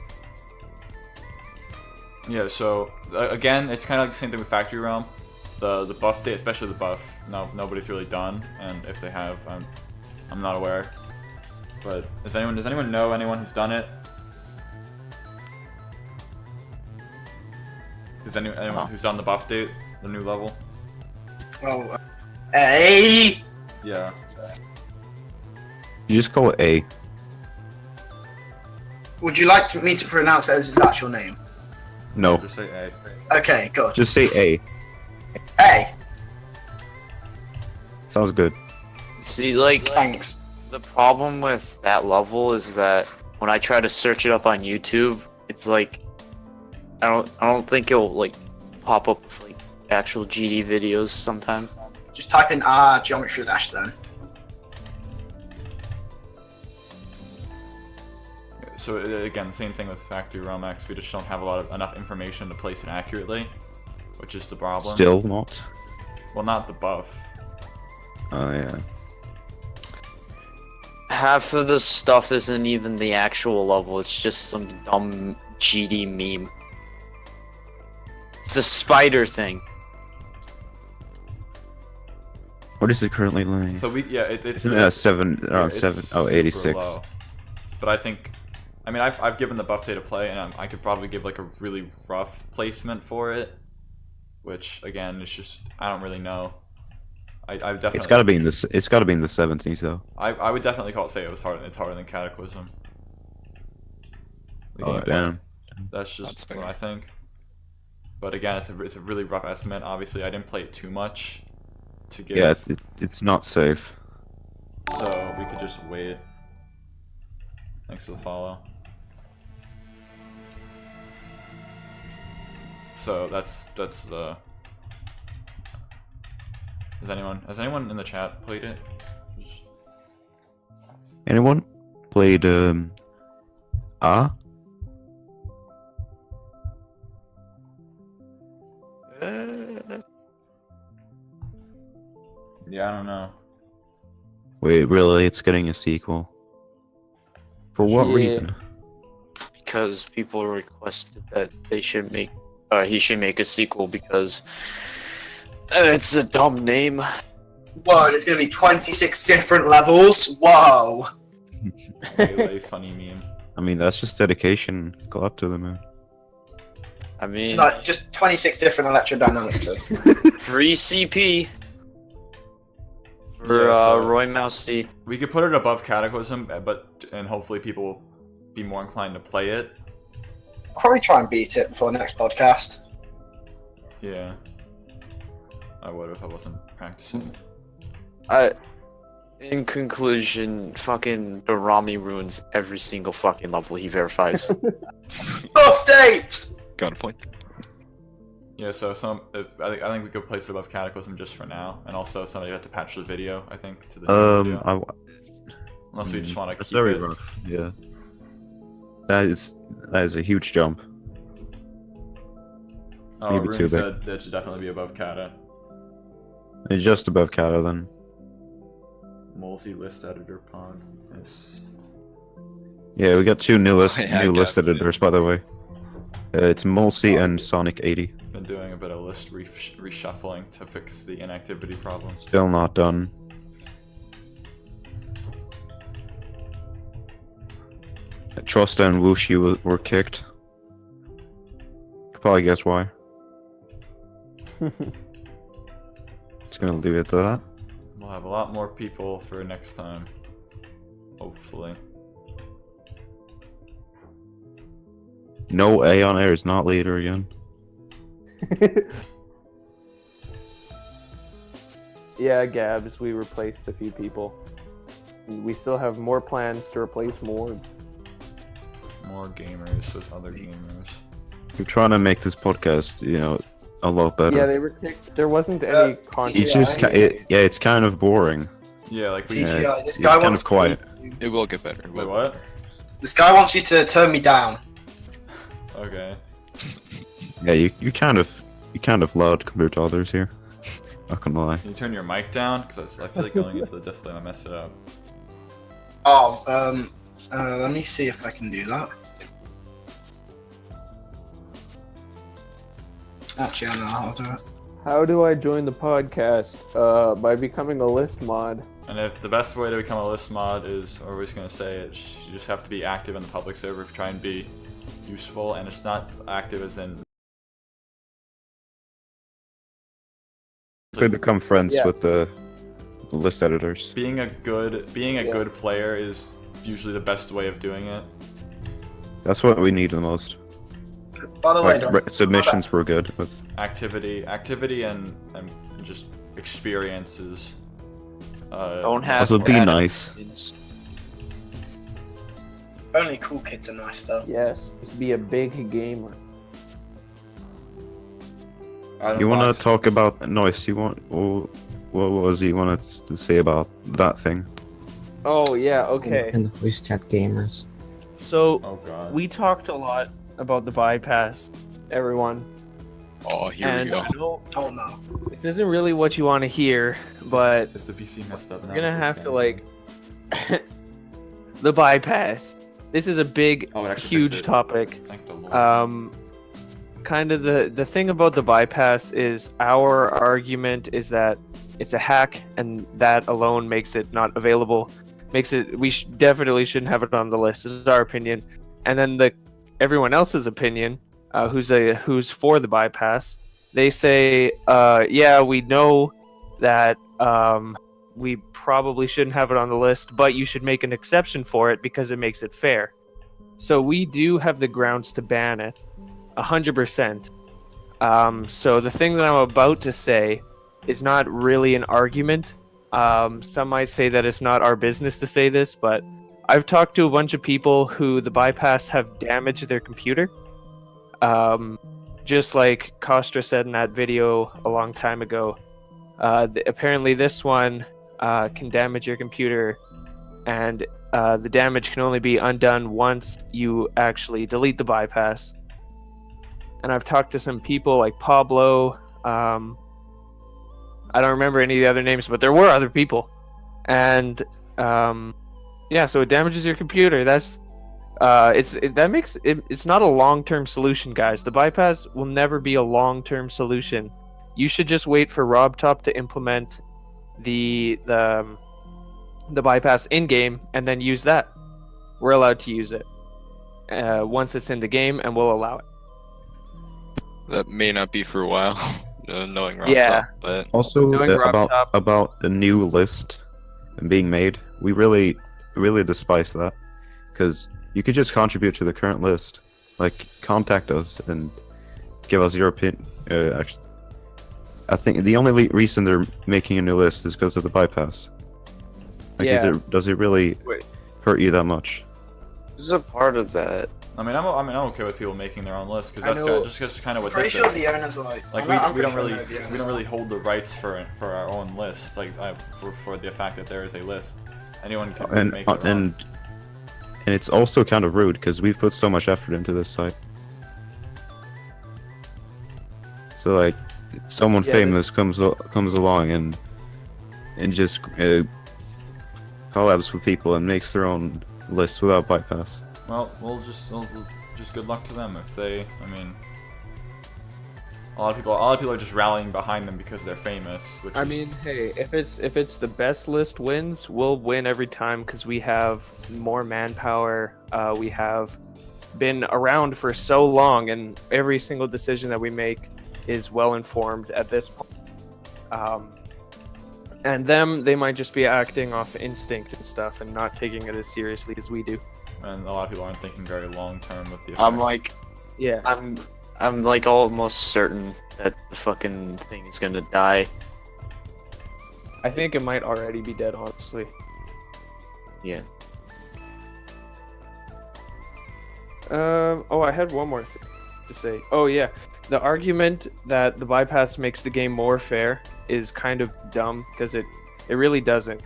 Yeah, so again, it's kind of like the same thing with Factory Realm. The buff date, especially the buff, nobody's really done, and if they have, I'm not aware. But does anyone know anyone who's done it? Does anyone who's done the buff date, the new level? Oh, hey! Yeah. You just call it A. Would you like me to pronounce it as his actual name? No, Just say A. Okay, good. just say A. Hey, Sounds good. See, like, thanks. the problem with that level is that when I try to search it up on YouTube, it's like I don't think it'll like pop up with, like actual GD videos sometimes. Just type in Geometry Dash then. So again, same thing with Factory Realm X. We just don't have enough information to place it accurately, which is the problem. Still not. Well, not the buff. Oh yeah. Half of the stuff isn't even the actual level, it's just some dumb GD meme. It's a spider thing. What is it currently like? So it's Isn't it around it's 7? Oh, super 86. low. But I mean, I've given the buff day to play, and I could probably give like a really rough placement for it, which again, it's just I don't really know. I definitely. It's gotta be in the. It's gotta be in the 70s though. I would definitely say it's harder than Cataclysm. The Oh gameplay. damn. That's just That's what fair. I think. But again, it's a really rough estimate. Obviously, I didn't play it too much to give. Yeah, it's not safe. So we could just wait. Thanks for the follow. So that's the. Has anyone in the chat played it? Anyone played Ah? Yeah, I don't know. Wait, really? It's getting a sequel. For what Yeah. reason? Because people requested that they should make he should make a sequel because it's a dumb name. Whoa, there's gonna be 26 different levels? Whoa! Melee funny meme. I mean, that's just dedication. Go up to them, man. I mean, Like, just 26 different electrodynamics. free CP for Yeah, so- Roy Mousey. We could put it above Cataclysm, and hopefully people will be more inclined to play it. I'll probably try and beat it before next podcast. Yeah. I would if I wasn't practicing. In conclusion, fucking the Rami ruins every single fucking level he verifies. Buff date! Got a point. Yeah, so I think we could place it above Cataclysm just for now, and also somebody had to patch the video. I think to the video. Unless we just want to That's keep very it. rough. Yeah. That is a huge jump. Oh, maybe Rumi too big. said that it should definitely be above Kata. It's just above Kata then. Multi list editor pod. Yes. Yeah, we got two new list Yeah, I new list guess, yeah. editors, by the way. It's Mulsi and Sonic 80. Been doing a bit of list reshuffling to fix the inactivity problem. Still not done. Trosta and Wushi were kicked. Could probably guess why. It's gonna leave it to that. We'll have a lot more people for next time. Hopefully. No A on air is not leader again. Yeah, Gabs, we replaced a few people. We still have more plans to replace more. More gamers with other gamers. We're trying to make this podcast, a lot better. Yeah, they were kicked. There wasn't any content. It's just, it's kind of boring. Yeah, like we. TGI, this it's guy kind wants of quiet. It will get better. Wait, what? This guy wants you to turn me down. Okay. Yeah, you kind of loud compared to others here. Not gonna lie. Can you turn your mic down? Because I feel like going into the display might mess it up. Oh, let me see if I can do that. Actually, I know how to do it. How do I join the podcast? By becoming a list mod. And if the best way to become a list mod is, or we're just gonna say it, you just have to be active in the public server to try and be useful, and it's not active as in. Could become friends Yeah. with the list editors. Being a good player is usually the best way of doing it. That's what we need the most. By the way, Like, submissions were good with. Activity, and just experiences. Don't have. Also be bad nice. opinions. only cool kids are nice though. Yes, just be a big gamer. You want to talk about noise? What was you wanted to say about that thing? Oh yeah, okay. And the voice chat gamers. So Oh god. we talked a lot about the bypass, everyone. Oh, here And we go. I know Oh no. this isn't really what you want to hear, but Is the PC messed up now? you're gonna have to like the bypass. This is a big, Oh, it actually huge fixed it. topic. Thank the Lord. Kind of the thing about the bypass is our argument is that it's a hack, and that alone makes it not available. Makes it definitely shouldn't have it on the list. This is our opinion, and then everyone else's opinion, who's for the bypass, they say, yeah, we know that we probably shouldn't have it on the list, but you should make an exception for it because it makes it fair. So we do have the grounds to ban it, 100%. So the thing that I'm about to say is not really an argument. Some might say that it's not our business to say this, but I've talked to a bunch of people who the bypass have damaged their computer. Just like Kostra said in that video a long time ago, apparently this one can damage your computer, and the damage can only be undone once you actually delete the bypass. And I've talked to some people like Pablo. I don't remember any of the other names, but there were other people. And yeah, so it damages your computer. It's not a long-term solution, guys. The bypass will never be a long-term solution. You should just wait for RobTop to implement the bypass in-game and then use that. We're allowed to use it once it's in the game, and we'll allow it. That may not be for a while, knowing Rob Yeah. Top, but Also, Knowing Rob Top. about the new list being made, we really despise that, because you could just contribute to the current list, like contact us and give us your opinion. Actually, I think the only reason they're making a new list is because of the bypass. Like, Yeah. does it really Wait. hurt you that much? This is a part of that. I'm okay with people making their own list because I that's know- just kind of what Pretty this sure is. the owners are like. Like I'm we pretty don't sure really I know the owners we don't are. really hold the rights for our own list, like for the fact that there is a list. Anyone can And make their own. and it's also kind of rude because we've put so much effort into this site. So like, someone Yeah, famous comes along and just collabs with people and makes their own list without bypass. Well, we'll just good luck to them if they. I mean, a lot of people are just rallying behind them because they're famous. Which I is, mean, hey, if it's the best list wins, we'll win every time because we have more manpower. We have been around for so long, and every single decision that we make is well informed at this point. And they might just be acting off instinct and stuff, and not taking it as seriously as we do. and a lot of people aren't thinking very long term with the. I'm effects. like, Yeah. I'm like almost certain that the fucking thing is gonna die. I think it might already be dead, honestly. Yeah. Oh, I had one more thing. to say. Oh yeah, the argument that the bypass makes the game more fair is kind of dumb because it really doesn't.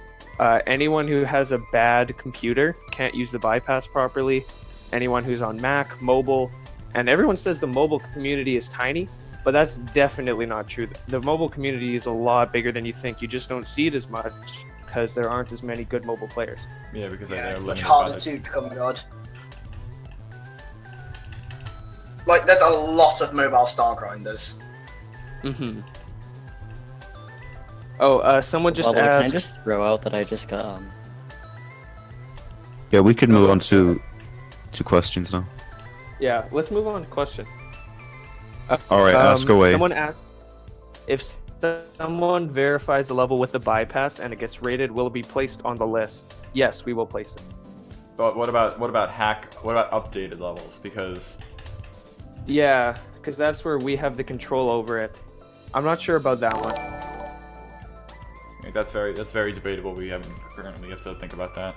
Anyone who has a bad computer can't use the bypass properly. Anyone who's on Mac, mobile, and everyone says the mobile community is tiny, but that's definitely not true. The mobile community is a lot bigger than you think. You just don't see it as much because there aren't as many good mobile players. Yeah, because they're It's much limited by harder the... to become god. Like, there's a lot of mobile star grinders. Mm-hmm. Oh, someone just Can I asked. just throw out that I just got Yeah, we could move on to questions now. Yeah, let's move on to question. All right, ask away. Someone asked if someone verifies a level with the bypass and it gets rated, will it be placed on the list? Yes, we will place it. But what about updated levels? Because Yeah, because that's where we have the control over it. I'm not sure about that one. that's very debatable. We currently have to think about that.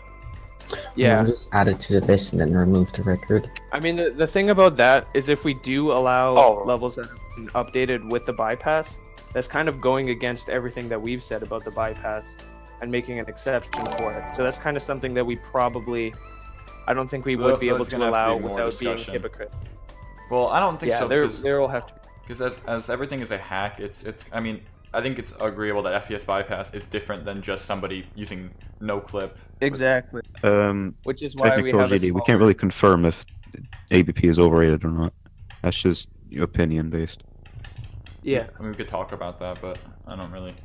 Yeah, Just add it to the list and then remove the record. I mean the thing about that is if we do allow Oh. levels that have been updated with the bypass, that's kind of going against everything that we've said about the bypass and making an exception for it. So that's kind of something that we probably, I don't think we would be able That's to gonna have to allow be more without being discussion. hypocrite. Well, I don't think Yeah, so there will have to be. because as everything is a hack, I mean, I think it's agreeable that FPS bypass is different than just somebody using no clip. Exactly. Which is why we Technical have a GD. We smaller- can't really confirm if ABP is overrated or not. That's just opinion based. Yeah. I mean, we could talk about that, but I don't really.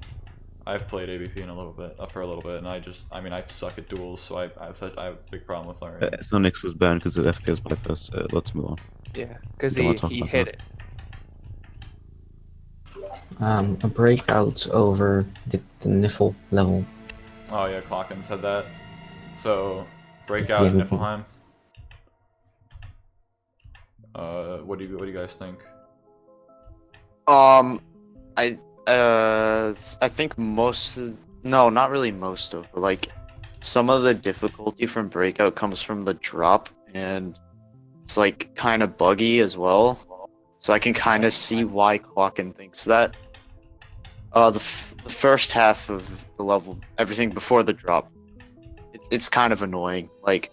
I've played ABP for a little bit, and I suck at duels, so I have a big problem with learning. Sonix was banned because of FPS bypass. Let's move on. Yeah, because Don't wanna talk he about hit that. it. A breakout over the Niffle level. Oh yeah, Clocken said that. So, Breakout and Yeah. Niflheim. What do you guys think? I think not really most of, but like some of the difficulty from Breakout comes from the drop, and it's like kind of buggy as well. So I can kind of see why Clocken thinks that. The first half of the level, everything before the drop, it's kind of annoying. Like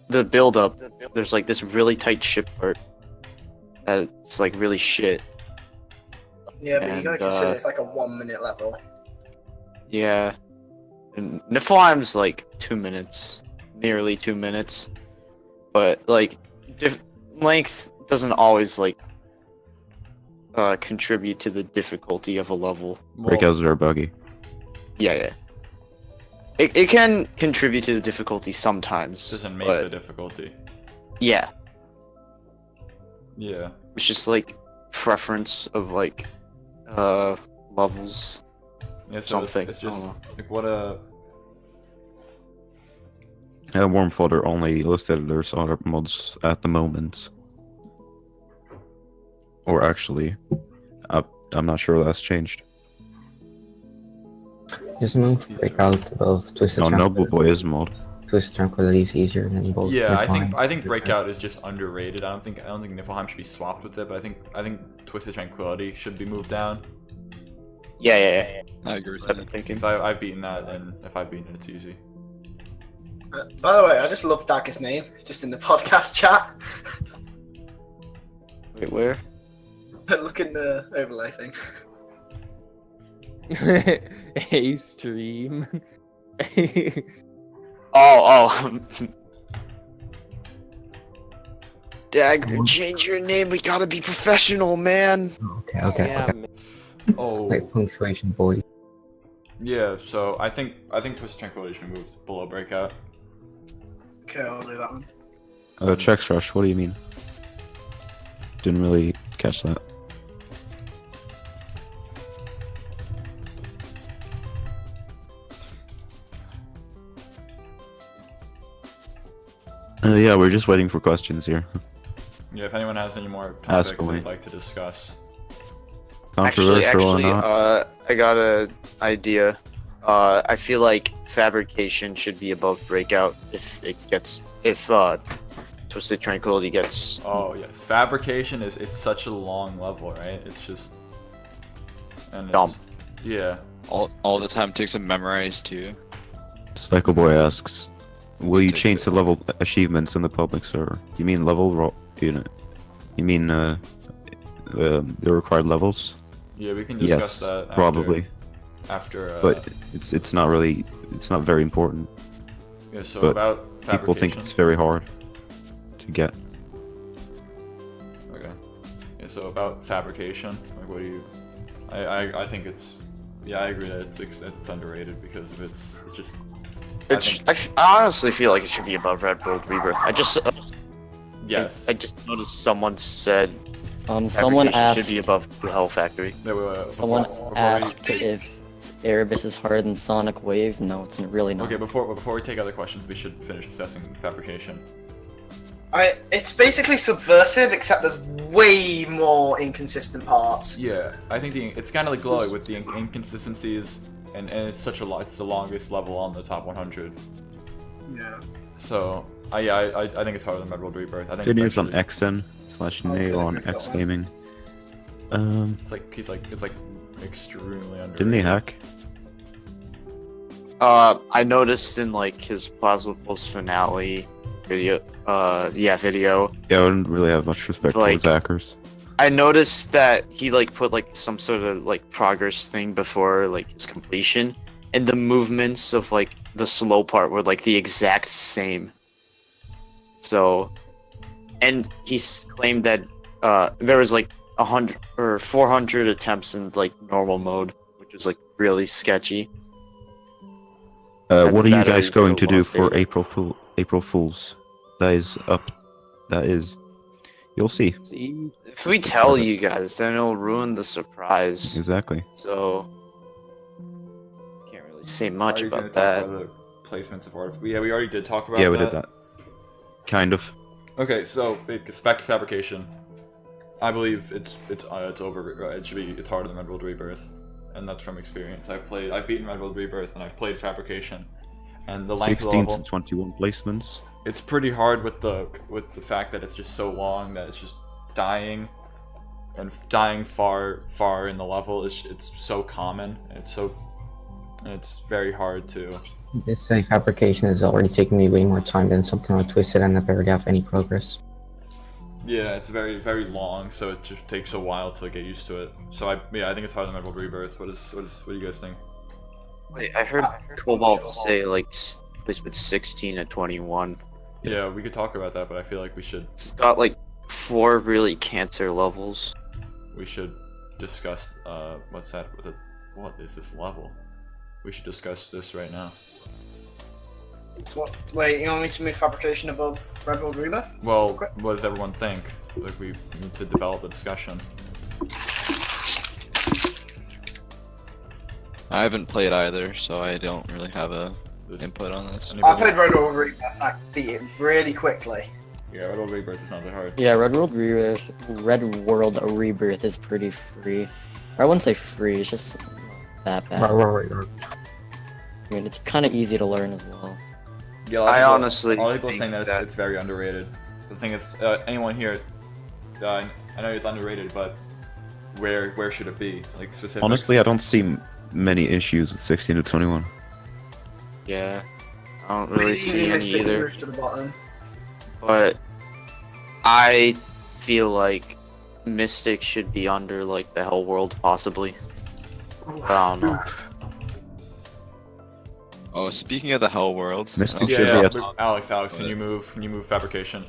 the build up, there's like this really tight ship part that it's like really shit. Yeah, but you gotta And, consider it's like a 1 minute level. Yeah. And Niflheim's like 2 minutes, nearly 2 minutes. But like length doesn't always like contribute to the difficulty of a level. Breakouts are buggy. Yeah. It can contribute to the difficulty sometimes. Doesn't make but the difficulty. yeah, Yeah. it's just like preference of like levels. Yeah. So Something. It's I don't just know. like what a. Warm Fodder only listed their solder mods at the moment. Or actually, I'm not sure that's changed. Just move breakout above Twisted No, Noble Tranquility. Boy is mod. Twisted Tranquility is easier than both. Yeah, I Niflheim. think Breakout is just underrated. I don't think Niflheim should be swapped with it, but I think Twisted Tranquility should be moved down. Yeah. I agree with I've that. been thinking. Because I've beaten that, and if I've beaten it, it's easy. By the way, I just love Dagger's name, just in the podcast chat. Wait, where? Look in the overlay thing. A stream. Oh. Dagger, change your name. We gotta be professional, man. Okay. Yeah, man. Oh. Wait, punctuation, boys. Yeah. So I think Twisted Tranquility should be moved below Breakout. Okay, I'll do that one. Check Rush, what do you mean? Didn't really catch that. Yeah, we're just waiting for questions here. Yeah. If anyone has any more topics away. they'd like to discuss. Controversial or not? I got an idea. I feel like fabrication should be above breakout if Twisted Tranquility gets. Oh yes, Fabrication it's such a long level, right? It's just and Dumb. Yeah. All the time takes to memorize too. Cycle Boy asks, will you Takes change it. the level achievements in the public server? You mean level unit? You mean the required levels? Yeah, we can discuss Yes, that after, probably. After But it's not really, it's not very important. yeah, so but about Fabrication. People think it's very hard to get. Okay. Yeah, so about Fabrication, like what do you I think it's yeah, I agree that it's underrated because of it's just I honestly feel like it should be above Red World Rebirth. yes. I just noticed someone said Someone Fabrication asked. should be above the Hell Factory. Wait, Someone before asked if Erebus is harder than Sonic Wave. No, it's really not. Okay, before we take other questions, we should finish assessing Fabrication. It's basically subversive, except there's way more inconsistent parts. Yeah, I think it's kind of like Glowy with the inconsistencies, and it's such a lot. It's the longest level on the top 100. Yeah. So I think it's harder than Red World Rebirth. I think Good it's news on actually- XN/Nail on X Gaming. It's like it's like extremely underrated. Didn't he hack? I noticed in like his Plasma Pulse finale video. Video. Yeah, I wouldn't really have much respect Like- towards hackers. I noticed that he like put like some sort of like progress thing before like his completion, and the movements of like the slow part were like the exact same. So, and claimed that there was like 100 or 400 attempts in like normal mode, which was like really sketchy. What are you that guys is going to do lost for data. April Fools? That is up. That is. You'll see. See, If we tell you guys, then it'll ruin the surprise. Exactly. So, can't really say much Are you gonna about talk that. about the placements of art. Yeah, we already did talk about Yeah, that. we did that. Kind of. Okay, so back to Fabrication. I believe it's over. It should be it's harder than Red World Rebirth, and that's from experience. I've beaten Red World Rebirth, and I've played Fabrication, and the length of the 16 level. to 21 placements. It's pretty hard with the fact that it's just so long that it's just dying, and dying far in the level. It's so common, and it's very hard to. This same fabrication is already taking me way more time than something like Twisted, and I barely have any progress. Yeah, it's very long, so it just takes a while to get used to it. So I think it's harder than Red World Rebirth. What do you guys think? Wait, I heard Cobalt say like placement 16 to 21. Yeah, we could talk about that, but I feel like we should It's got like 4 really cancer levels. discuss what's that? What is this level? We should discuss this right now. What? Wait, you want me to move Fabrication above Red World Rebirth? Well, Okay. what does everyone think? Like we need to develop a discussion. I haven't played either, so I don't really have a This- input on this. I Anybody? played Red World Rebirth and I beat it really quickly. Yeah, Red World Rebirth is not that hard. Yeah, Red World Rebirth is pretty free. Or I wouldn't say free. It's just not that bad. Right. I mean, it's kind of easy to learn as well. Yeah, a lot of I people- honestly a lot of people are think saying that, that- it's very underrated. The thing is, anyone here, I know it's underrated, but where should it be? Like specific. Honestly, I don't see many issues with 16 to 21. Yeah, I don't really see any Mystic either. Roof to the bottom. But I feel like Mystic should be under like the Hell World, possibly. Oof, I don't know. oof. Oh, speaking of the Hell World, Mystic Yeah, should yeah. be at. but Alex, can you move Fabrication?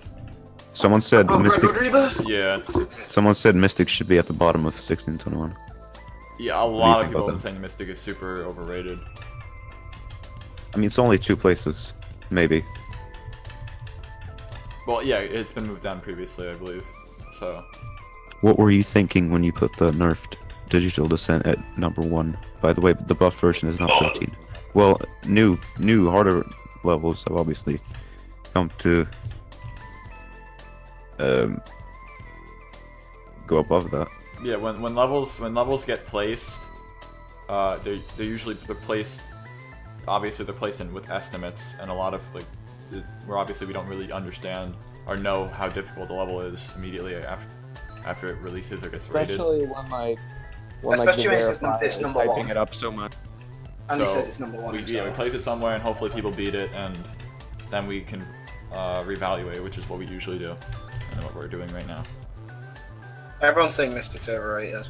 Someone said Above Red Mystic. World Rebirth? Yeah, Someone said Mystic should be at the bottom of 16 to 21. yeah. A do you lot of think people about have been that? saying Mystic is super overrated. I mean, it's only 2 places, maybe. Well, yeah, it's been moved down previously, I believe. So What were you thinking when you put the nerfed Digital Descent at number 1? By the way, the buff version is not 13. Well, new harder levels have obviously come to go above that. yeah, when levels get placed, they're placed. Obviously, they're placed in with estimates, and a lot of like where obviously we don't really understand or know how difficult the level is immediately after it releases or gets rated. Especially when the Especially when it's verifier it's is number typing one. it up so much. And he So, says it's number one. We himself. place it somewhere and hopefully people beat it, and then we can reevaluate, which is what we usually do, and what we're doing right now. Everyone's saying Mystic's overrated.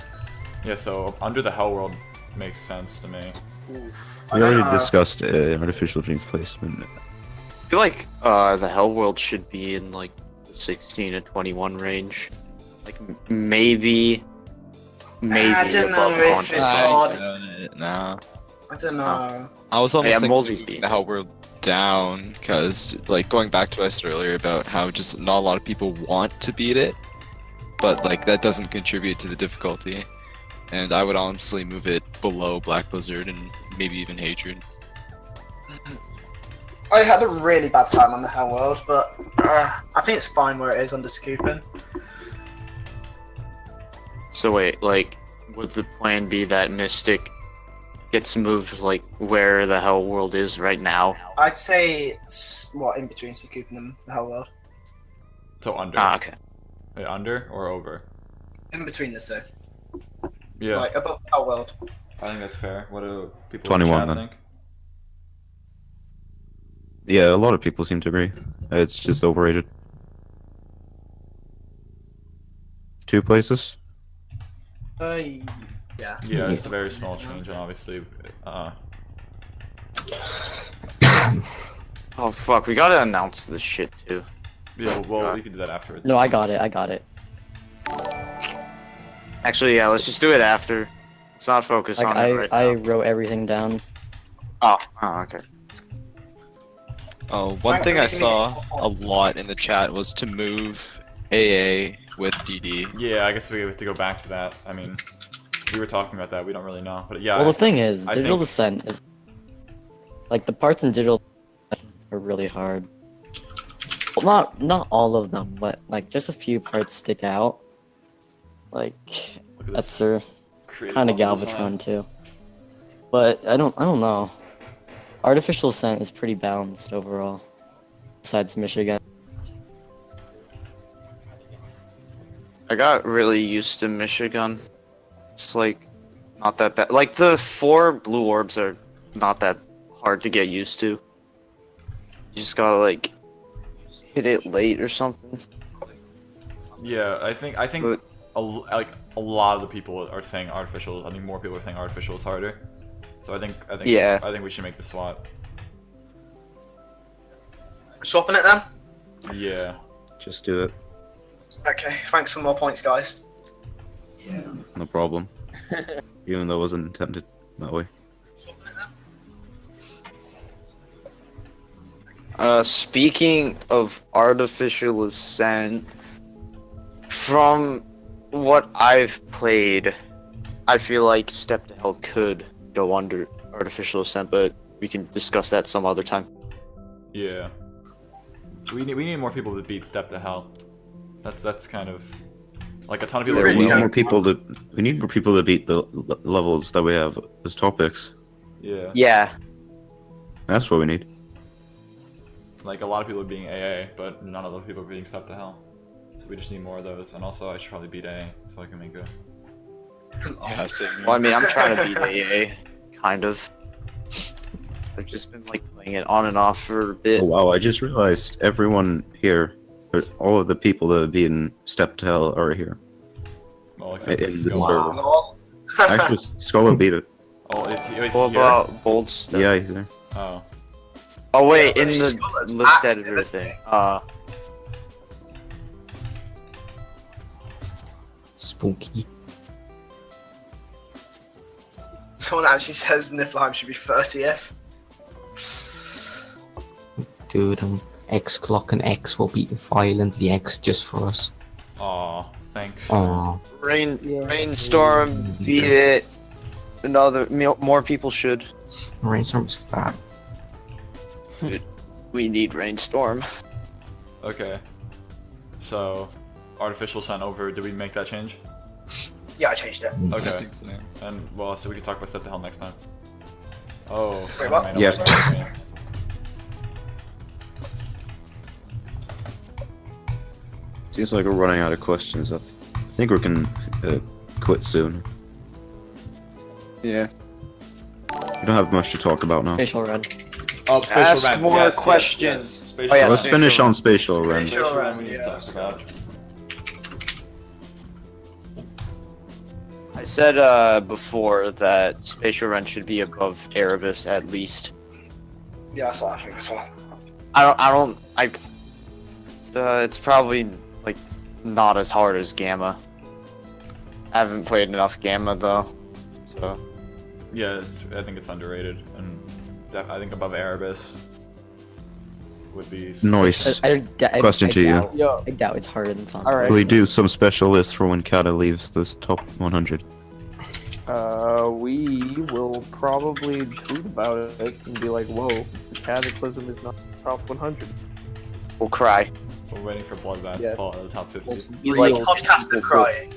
Yeah, so Under the Hell World makes sense to me. Oof. We already discussed artificial genes placement. I feel like the Hell World should be in like the 16 to 21 range. Like maybe I don't know above if Haunted. it's odd. Nah. I don't know. I was almost Yeah, Molesey's thinking beat. the Hell World down, because, like, going back to what I said earlier about how just not a lot of people want to beat it, but, like, that doesn't contribute to the difficulty. And I would honestly move it below Black Blizzard and maybe even Hatred. I had a really bad time on the Hell World, but I think it's fine where it is under scooping. So wait, like, would the plan be that Mystic gets moved like where the Hell World is right now? I'd say it's what in between scooping and the Hell World. So under. Okay. Wait, under or over? In between the two. Yeah, Like above Hell World. I think that's fair. What do people 21 in the then. chat think? Yeah, a lot of people seem to agree. It's just overrated. 2 places? Yeah. Yeah, it's a very small change, and obviously, Oh fuck, we gotta announce this shit too. yeah, well, we can do that afterwards. No, I got it. Actually, yeah, let's just do it after. Let's not focus Like on it right I now. wrote everything down. Oh, okay. Oh, one Thanks thing for I making saw me- a lot in the chat was to move AA with DD. Yeah, I guess we have to go back to that. I mean, we were talking about that. We don't really know, but yeah. Well, the thing is, I digital think- descent is like the parts in digital are really hard. Well, not all of them, but like just a few parts stick out. Like Look at this Etzer, creative kind of level design. Galvatron too. But I don't know. Artificial descent is pretty balanced overall. Besides Michigan. I got really used to Michigan. It's like not that bad. Like the 4 blue orbs are not that hard to get used to. You just gotta like hit it late or something. Yeah, I think But- like a lot of the people are saying artificial. I think more people are saying artificial is harder. So I think Yeah. I think we should make the swap. Swapping it then? Yeah. Just do it. Okay, thanks for more points, guys. No problem. Even though it wasn't intended that way. Speaking of artificial ascent, from what I've played, I feel like Step to Hell could go under artificial ascent, but we can discuss that some other time. Yeah. We need more people to beat Step to Hell. That's kind of like a ton of people. We Really need don't. more people to. We need more people to beat the levels that we have as topics. Yeah. Yeah, That's what we need. Like a lot of people are being AA, but none of those people are being Step to Hell. So we just need more of those. And also, I should probably beat AA so I can make good. Yeah, same here. well, I mean, I'm trying to beat AA, kind of. I've just been like playing it on and off for a bit. Oh wow! I just realized everyone here, or all of the people that have beaten Step to Hell are here. Well, except In for the Skull. server. Wow. Actually, Skull beat it. Oh, is he What here? about bold stuff? Yeah, he's there. Oh. Oh wait, Yeah, in the Scarlet's list active, editor isn't thing. Spooky. Someone actually says Niflheim should be 30th. Dude, X Clock and X will beat violently X just for us. Aw, thanks. Aww. Rainstorm beat it. More people should. Rainstorm's fat. We need Rainstorm. Okay. So, artificial sent over. Did we make that change? Yeah, I changed it. Okay. I think so. And well, so we can talk about Step to Hell next time. Oh. Wait, I what? might not Yeah. start with me. Seems like we're running out of questions. I think we can quit soon. Yeah. We don't have much to talk about now. Spatial run. Oh, spatial Ask rend. more Yes, questions. Yes, yes. Spatial Oh, yeah, rend. Let's finish on spatial run. Spatial rend we need to Yeah, talk let's about. I said before that spatial run should be above Erebus at least. Yeah, that's what I think as well. It's probably like not as hard as Gamma. I haven't played enough Gamma though, so. Yeah, I think it's underrated, and I think above Erebus would be. Noise. I Question to you. doubt, Yo, I doubt it's harder than Sonic. Alright. Will we do some special lists for when Kata leaves this top 100? we will probably tweet about it and be like, whoa, the Cataclysm is not top 100. We'll cry. We're waiting for Bloodbath Yeah. to fall out of the top 50. You like Podcast of crying.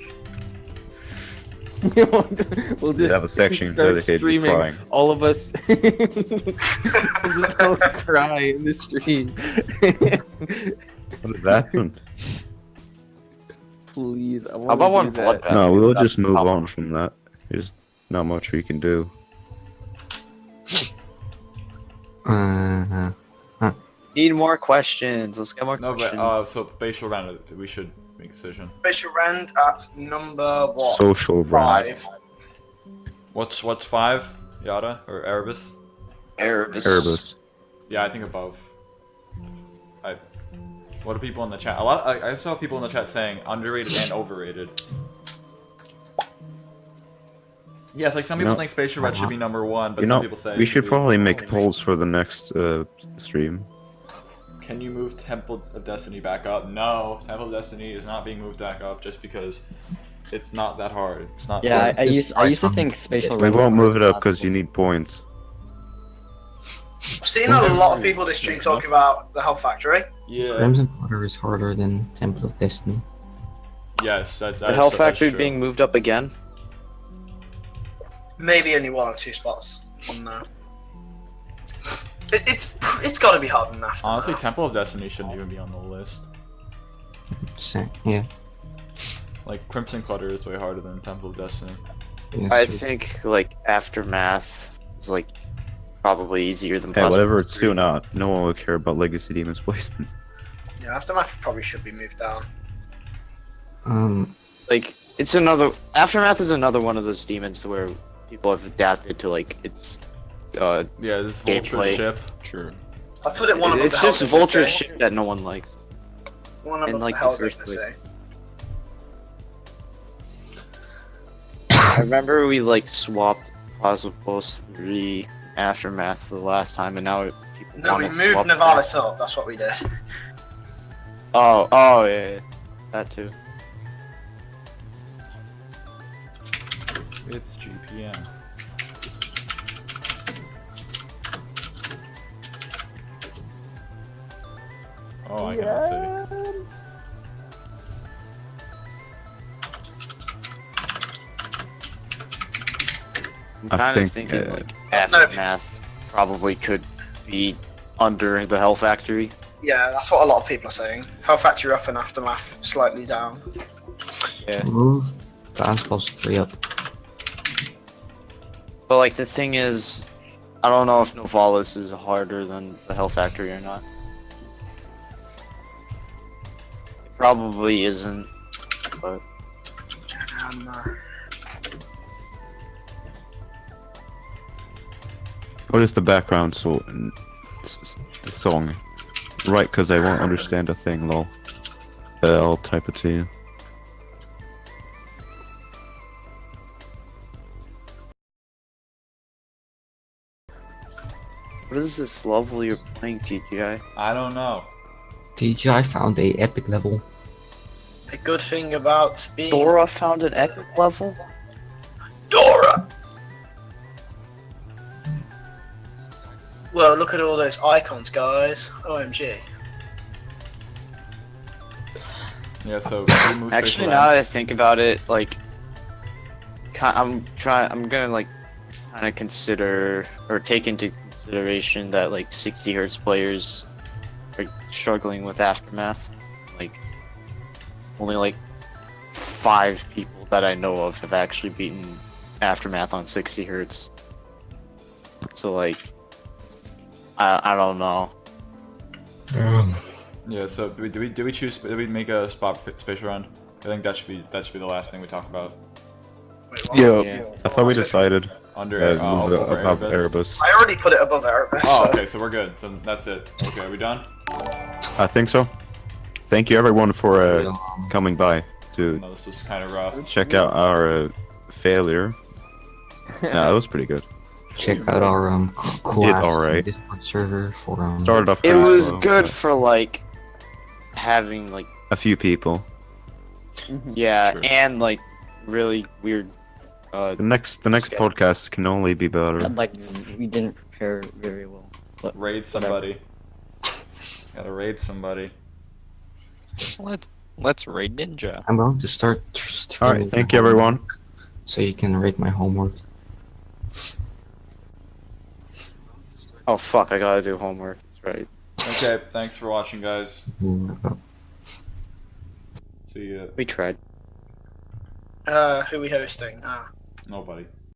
We'll just have a section start dedicated to streaming. crying. All of us we'll just all cry in the stream. What did that happen? Please, I How about want one to do that. Bloodbath? No, we'll That's just move top. on from that. There's not much we can do. Need more questions. Let's get more No, questions. but so spatial rend, we should make a decision. Spatial rend at number what? Social run. 5. What's 5? Yada or Erebus? Erebus. Erebus. Yeah, I think above. What are people in the chat? I saw people in the chat saying underrated and overrated. Yeah, it's like some people No. think spatial rend should be number 1, but You some know, people say we it should be- probably make polls for the next stream. Can you move Temple of Destiny back up? No, Temple of Destiny is not being moved back up just because it's not that hard. It's not. Yeah, hard. I used to think spatial We run. won't move it up because you need points. I've seen a lot of people this stream talk about the Hell Factory. Yeah. Crimson Quarter is harder than Temple of Destiny. Yes, that The Hell that's Factory true. being moved up again. Maybe only 1 or 2 spots on there. It's got to be harder than that. Honestly, Temple of Destiny shouldn't even be on the list. Yeah. Like Crimson Clutter is way harder than Temple of Destiny. Yes, I think like Aftermath is like probably easier than Hey, Plasma whatever it's 3. soon out, no one will care about Legacy Demons placements. Yeah, Aftermath probably should be moved down. Like it's another Aftermath is another one of those demons where people have adapted to like its Yeah, this Vulture Gameplay. ship. True. I put it one above it's the just Hell Vulture's Dignity. ship that no one likes. One above in, like, the the Hell first Dignity. I remember we like swapped Cosmos 3 Aftermath the last time, and now people No, want we to moved swap Navalis up. That's what we did. Oh, yeah, that too. It's GPM. Oh, I cannot see. I'm I kind of think, thinking like Aftermath probably could be under the Hell Factory. Yeah, that's what a lot of people are saying. Hell Factory up and Aftermath slightly down. Move Dance Pulse 3 up. But like the thing is, I don't know if Novalis is harder than the Hell Factory or not. It probably isn't, but What is the background the song? Right, because I won't understand a thing, lol. I'll type it to you. what is this level you're playing, TGI? I don't know. TGI found a epic level. a good thing about being Dora found an epic level? Dora. Well, look at all those icons, guys. OMG. Yeah, so we moved Actually, Spatial now Rend. that I think about it, like, I'm gonna like kind of consider or take into consideration that like 60 hertz players are struggling with Aftermath. Like, only like 5 people that I know of have actually beaten Aftermath on 60 hertz. So like, I don't know. Yeah. So do we make a spot spatial round? I think that should be the last thing we talk about. Wait, what? Yeah. I thought we decided Under above Erebus. Erebus. I already put it above Erebus. Oh, so- okay. So we're good. So that's it. Okay, are we done? I think so. Thank you everyone for coming by to No, this is kind of rough. check out our failure. Nah, that was pretty good. Check out our cool Did ass alright. Discord server for Started off It pretty was slow, good but for like having like a few people. yeah, True. and like really weird. The next podcast can only be better. Like we didn't prepare very well. But Raid somebody. Gotta raid somebody. Let's raid Ninja. I'm going to start. All right, thank you everyone. So you can rate my homework. Oh fuck! I gotta do homework. That's right. Okay, thanks for watching, guys. Mm, See ya. We tried. Who we hosting? Nobody.